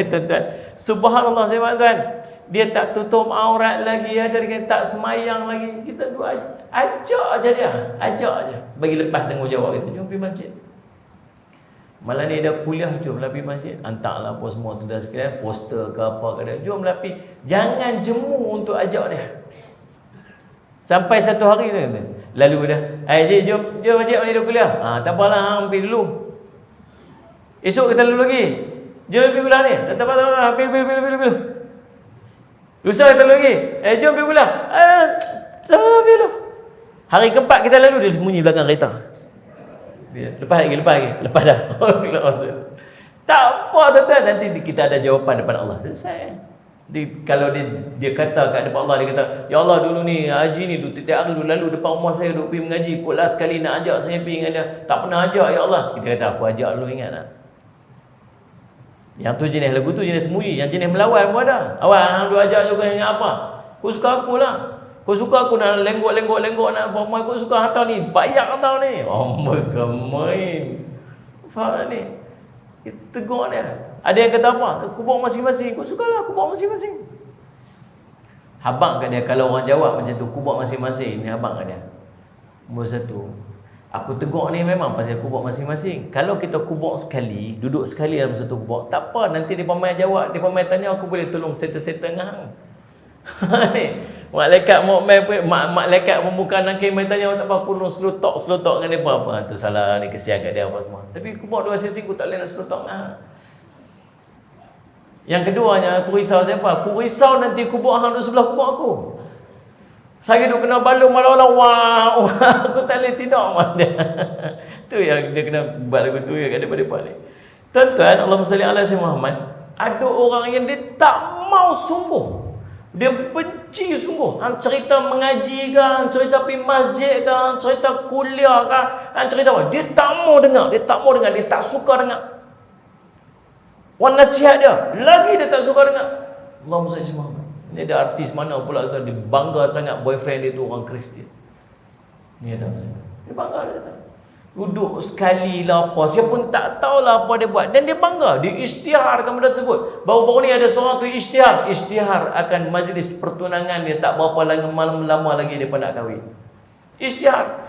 Tuan-tuan, subhanallah saya tuan. Dia tak tutup aurat lagi, ada dia tak semayang lagi. Kita dua ajak aja dia. Ajak aja. Bagi lepas tanggungjawab kita. Jom pergi masjid. Malam ni dah kuliah, jomlah pergi masjid. Hantarlah apa semua tuan-tuan sekalian, poster ke apa ke dia. Jomlah pergi. Jangan jemu untuk ajak dia. Sampai satu hari tu lalu dah, Cik jom masjid mana dah kuliah. Tak apalah, hang pergi dulu. Esok kita lalu lagi. Jom pergi kuliah ni. Tak apa, pergi. Lusa kita lalu lagi. Jom pergi kuliah. Tak apa, pergi dulu. Hari keempat kita lalu, dia sembunyi belakang kereta. Lepas dah. Tak apa tuan-tuan, nanti kita ada jawapan depan Allah. Selesai. Kalau dia kata kat depan Allah, dia kata, ya Allah dulu ni haji ni tiap hari dulu lalu depan rumah saya duk pergi mengaji, koklah sekali nak ajak saya pergi dengan dia, tak pernah ajak ya Allah. Kita kata aku ajak dulu, ingat tak? Yang tu jenis lagu tu jenis sembunyi, yang jenis melawan pun ada. Awak hang duk ajak juga ingat apa? Kau suka aku lah. Kau suka aku nak lenggok nak apa mai, kau suka hantar ni, bayar hantar ni. Oh main. Faham ni? Kita tegur dia. Ada yang kata apa? Aku bawa masing-masing. Kau sukalah aku bawa masing-masing. Habang kat dia, kalau orang jawab macam tu, aku bawa masing-masing, ni habang kat dia. Nombor satu, aku tegur ni memang pasal aku bawa masing-masing. Kalau kita kubur sekali, duduk sekali dalam satu kubur, tak apa, nanti dia pamai jawab, dia pamai tanya, aku boleh tolong settle-settle dengan hang. Malaikat pembukaan nangkir mai tanya, tak apa, aku tolong selutok dengan dia apa. Tersalah ni, kesian kat dia apa semua. Tapi kubur dua sisi, aku tak boleh nak selutok dengan hang. Yang keduanya, aku risau siapa? Aku risau nanti kubur hang duduk sebelah kubur aku. Saya duduk kena balung malam-malam, wah, aku tak boleh tidur sama dia. Tu yang dia kena buat lagu tu ya kat depan-depan ni. Tuan-tuan, Allahumma salli ala Sayyidina Muhammad. Ada orang yang dia tak mau sungguh. Dia benci sungguh. Hang cerita mengaji ke, hang cerita pergi masjid ke, hang cerita kuliah ke, hang cerita apa? Dia tak mau dengar, dia tak suka dengar. Wan nasihat dia, lagi dia tak suka dengar. Allahumma salli ala Muhammad. Ni ada artis mana pula dia bangga sangat boyfriend dia tu orang Kristian. Ni ada macam dia bangga dia. Duduk sekali lah apa, siapa pun tak tahulah apa dia buat, dan dia bangga, dia isytiharkan benda tersebut. Baru-baru ni ada seorang tu isytihar akan majlis pertunangan dia, tak berapa lama lagi dia pun nak kahwin. Isytihar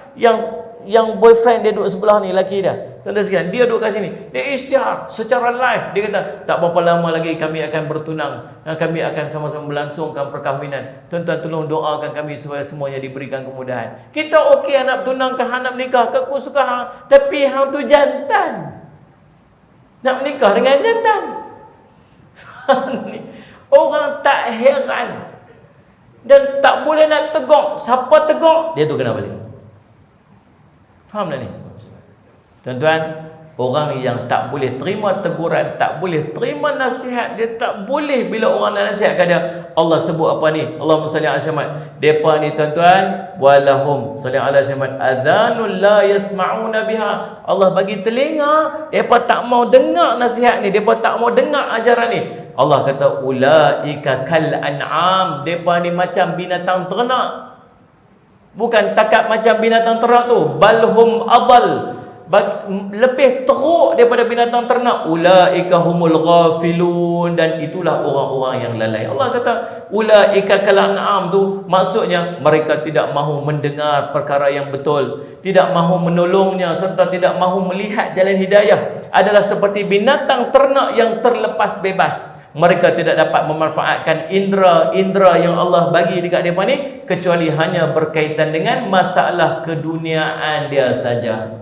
yang boyfriend dia duduk sebelah ni, lelaki dia, tuan-tuan sekalian, dia duduk kat sini, dia isytihar secara live. Dia kata tak berapa lama lagi kami akan bertunang, kami akan sama-sama melangsungkan perkahwinan. Tuan-tuan tolong doakan kami supaya semuanya diberikan kemudahan. Kita okey nak bertunang ke, hang nak menikah ke, aku suka hang, tapi hang tu jantan, nak menikah dengan jantan. Orang tak heran dan tak boleh nak tegur. Siapa tegur, dia tu kena balik. Faham tak ni? Tuan-tuan, orang yang tak boleh terima teguran, tak boleh terima nasihat, dia tak boleh bila orang nak nasihatkan dia. Allah sebut apa ni? Allahumma salli ala Muhammad. Depa ni tuan-tuan, walahum salli ala Muhammad adhanul la yasma'una biha. Allah bagi telinga, depa tak mau dengar nasihat ni, depa tak mau dengar ajaran ni. Allah kata ulaika kal an'am. Depa ni macam binatang ternak. Bukan takat macam binatang ternak tu, balhum adal, lebih teruk daripada binatang ternak. Ulaika humul ghafilun, dan itulah orang-orang yang lalai. Allah kata ulaika kal an'am tu maksudnya mereka tidak mahu mendengar perkara yang betul, tidak mahu menolongnya, serta tidak mahu melihat jalan hidayah. Adalah seperti binatang ternak yang terlepas bebas. Mereka tidak dapat memanfaatkan indera yang Allah bagi dekat mereka ni, kecuali hanya berkaitan dengan masalah keduniaan dia saja.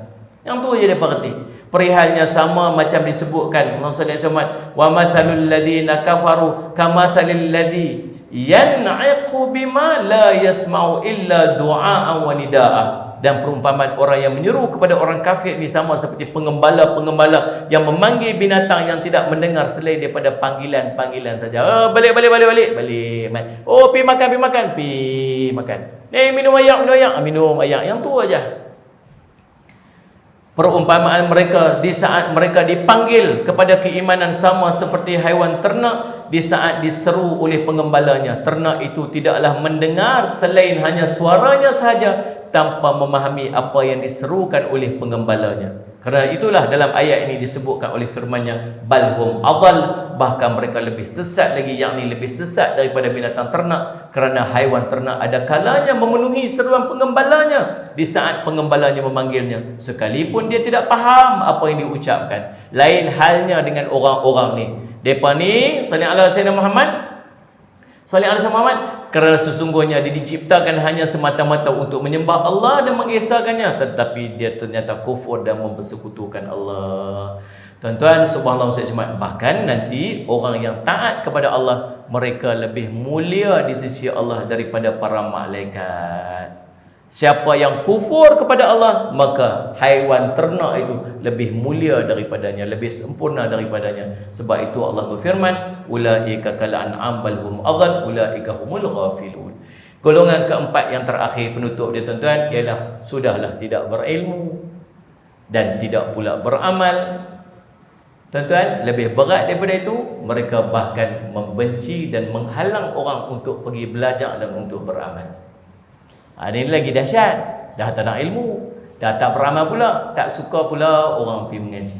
Yang tu je dia berarti. Perihalnya sama macam disebutkan Rasulullah, wa mathalul ladzina kafaru kamathalil ladzi yan'iqu bima la yasma'u illa du'aan wa nida'a. Dan perumpamaan orang yang menyeru kepada orang kafir ni sama seperti pengembala-pengembala yang memanggil binatang yang tidak mendengar selain daripada panggilan-panggilan saja. Balik. Oh, pi makan. Minum ayak. Yang tu aja. Perumpamaan mereka di saat mereka dipanggil kepada keimanan sama seperti haiwan ternak di saat diseru oleh pengembalanya. Ternak itu tidaklah mendengar selain hanya suaranya sahaja tanpa memahami apa yang diserukan oleh pengembalanya. Kerana itulah dalam ayat ini disebutkan oleh firman-Nya balhum adall, bahkan mereka lebih sesat lagi, yakni lebih sesat daripada binatang ternak, kerana haiwan ternak ada kalanya memenuhi seruan pengembalanya di saat pengembalanya memanggilnya, sekalipun dia tidak faham apa yang diucapkan. Lain halnya dengan orang-orang ni. Depa ni sallallahu alaihi Muhammad, kerana sesungguhnya dia diciptakan hanya semata-mata untuk menyembah Allah dan mengesahkannya, tetapi dia ternyata kufur dan mempersekutukan Allah. Tuan-tuan, subhanallah, bahkan nanti orang yang taat kepada Allah, mereka lebih mulia di sisi Allah daripada para malaikat. Siapa yang kufur kepada Allah, maka haiwan ternak itu lebih mulia daripadanya, lebih sempurna daripadanya. Sebab itu Allah berfirman, ulaika kal an'am bal hum adall ulaika humul ghafilun. Golongan keempat yang terakhir penutup dia tuan-tuan ialah sudahlah tidak berilmu dan tidak pula beramal. Tuan-tuan, lebih berat daripada itu, mereka bahkan membenci dan menghalang orang untuk pergi belajar dan untuk beramal. Ini lagi dahsyat. Dah tak nak ilmu, dah tak beramal pula, tak suka pula orang pergi mengaji.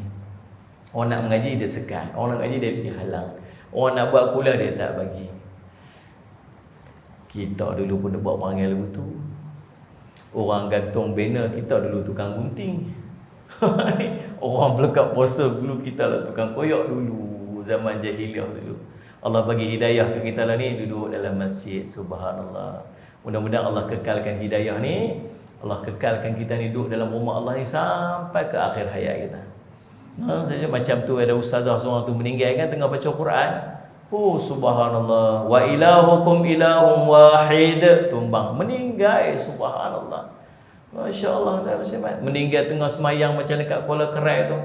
Orang nak mengaji dia sekat, orang nak mengaji dia halang, orang nak buat kuliah dia tak bagi. Kita dulu pun buat perangai lagu tu. Orang gantung banner, kita dulu tukang gunting. Orang pelekat puasa dulu, kita lah tukang koyak dulu, zaman jahiliah dulu. Allah bagi hidayah ke kita lah ni, duduk dalam masjid. Subhanallah. Mudah-mudahan Allah kekalkan hidayah ni, Allah kekalkan kita ni duduk dalam rumah Allah ni sampai ke akhir hayat kita. Saja macam tu ada ustazah seorang tu meninggal kan tengah baca Quran. Oh subhanallah, wa ilahukum ilahum wahid, tumbang meninggal, subhanallah. Masya-Allah, meninggal tengah semayang macam dekat Kuala Kerai tu.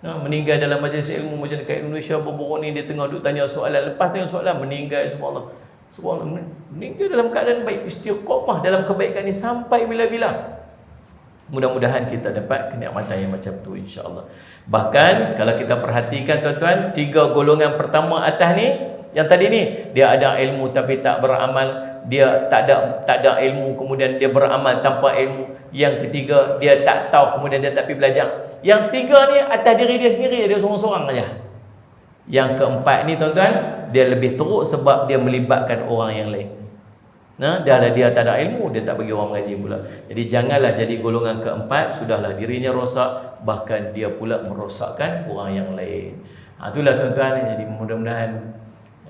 Meninggal dalam majlis ilmu macam dekat Indonesia baru ni, dia tengah duduk tanya soalan, lepas tanya soalan meninggal, subhanallah. Subhanallah, meninggal dalam keadaan baik, istiqamah dalam kebaikan ni sampai bila-bila. Mudah-mudahan kita dapat kenikmatan yang macam tu, insya-Allah. Bahkan kalau kita perhatikan tuan-tuan, 3 golongan pertama atas ni, yang tadi ni, dia ada ilmu tapi tak beramal, dia tak ada ilmu kemudian dia beramal tanpa ilmu. Yang ketiga, dia tak tahu kemudian dia tak pergi belajar. Yang 3 ni atas diri dia sendiri, dia seorang-seorang aja. Yang keempat ni tuan-tuan, dia lebih teruk sebab dia melibatkan orang yang lain. Dah lah dia tak ada ilmu, dia tak bagi orang mengaji pula. Jadi janganlah jadi golongan keempat, sudahlah dirinya rosak, bahkan dia pula merosakkan orang yang lain. Itulah tuan-tuan, jadi mudah-mudahan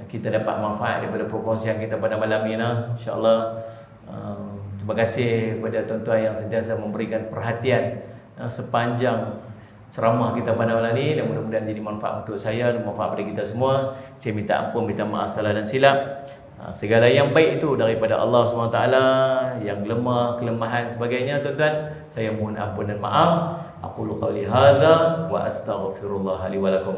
kita dapat manfaat daripada perkongsian kita pada malam ini, insya-Allah. Terima kasih kepada tuan-tuan yang sentiasa memberikan perhatian sepanjang ceramah kita pada malam ini, dan mudah-mudahan jadi manfaat untuk saya dan manfaat pada kita semua. Saya minta ampun, minta maaf salah dan silap. Segala yang baik itu daripada Allah SWT, yang lemah, kelemahan sebagainya tuan-tuan, saya mohon ampun dan maaf. Aqulu qawli hadza wa astaghfirullah li wa lakum.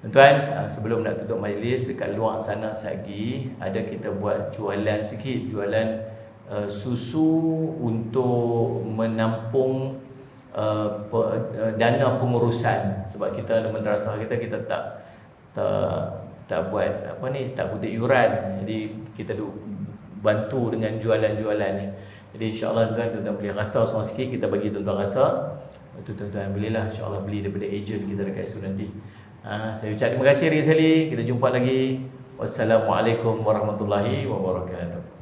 Tuan-tuan, sebelum nak tutup majlis, dekat luar sana lagi ada kita buat jualan sikit, jualan susu untuk menampung dana pengurusan. Sebab kita dalam madrasah kita tak buat apa ni, tak kutip yuran. Jadi kita bantu dengan jualan-jualan ni. Jadi insya-Allah tuan-tuan boleh rasa seorang sikit, kita bagi tuan-tuan rasa. Itu tuan-tuan belilah, insya-Allah beli daripada ejen kita dekat situ nanti. Saya ucap terima kasih lagi sekali. Kita jumpa lagi. Wassalamualaikum warahmatullahi wabarakatuh.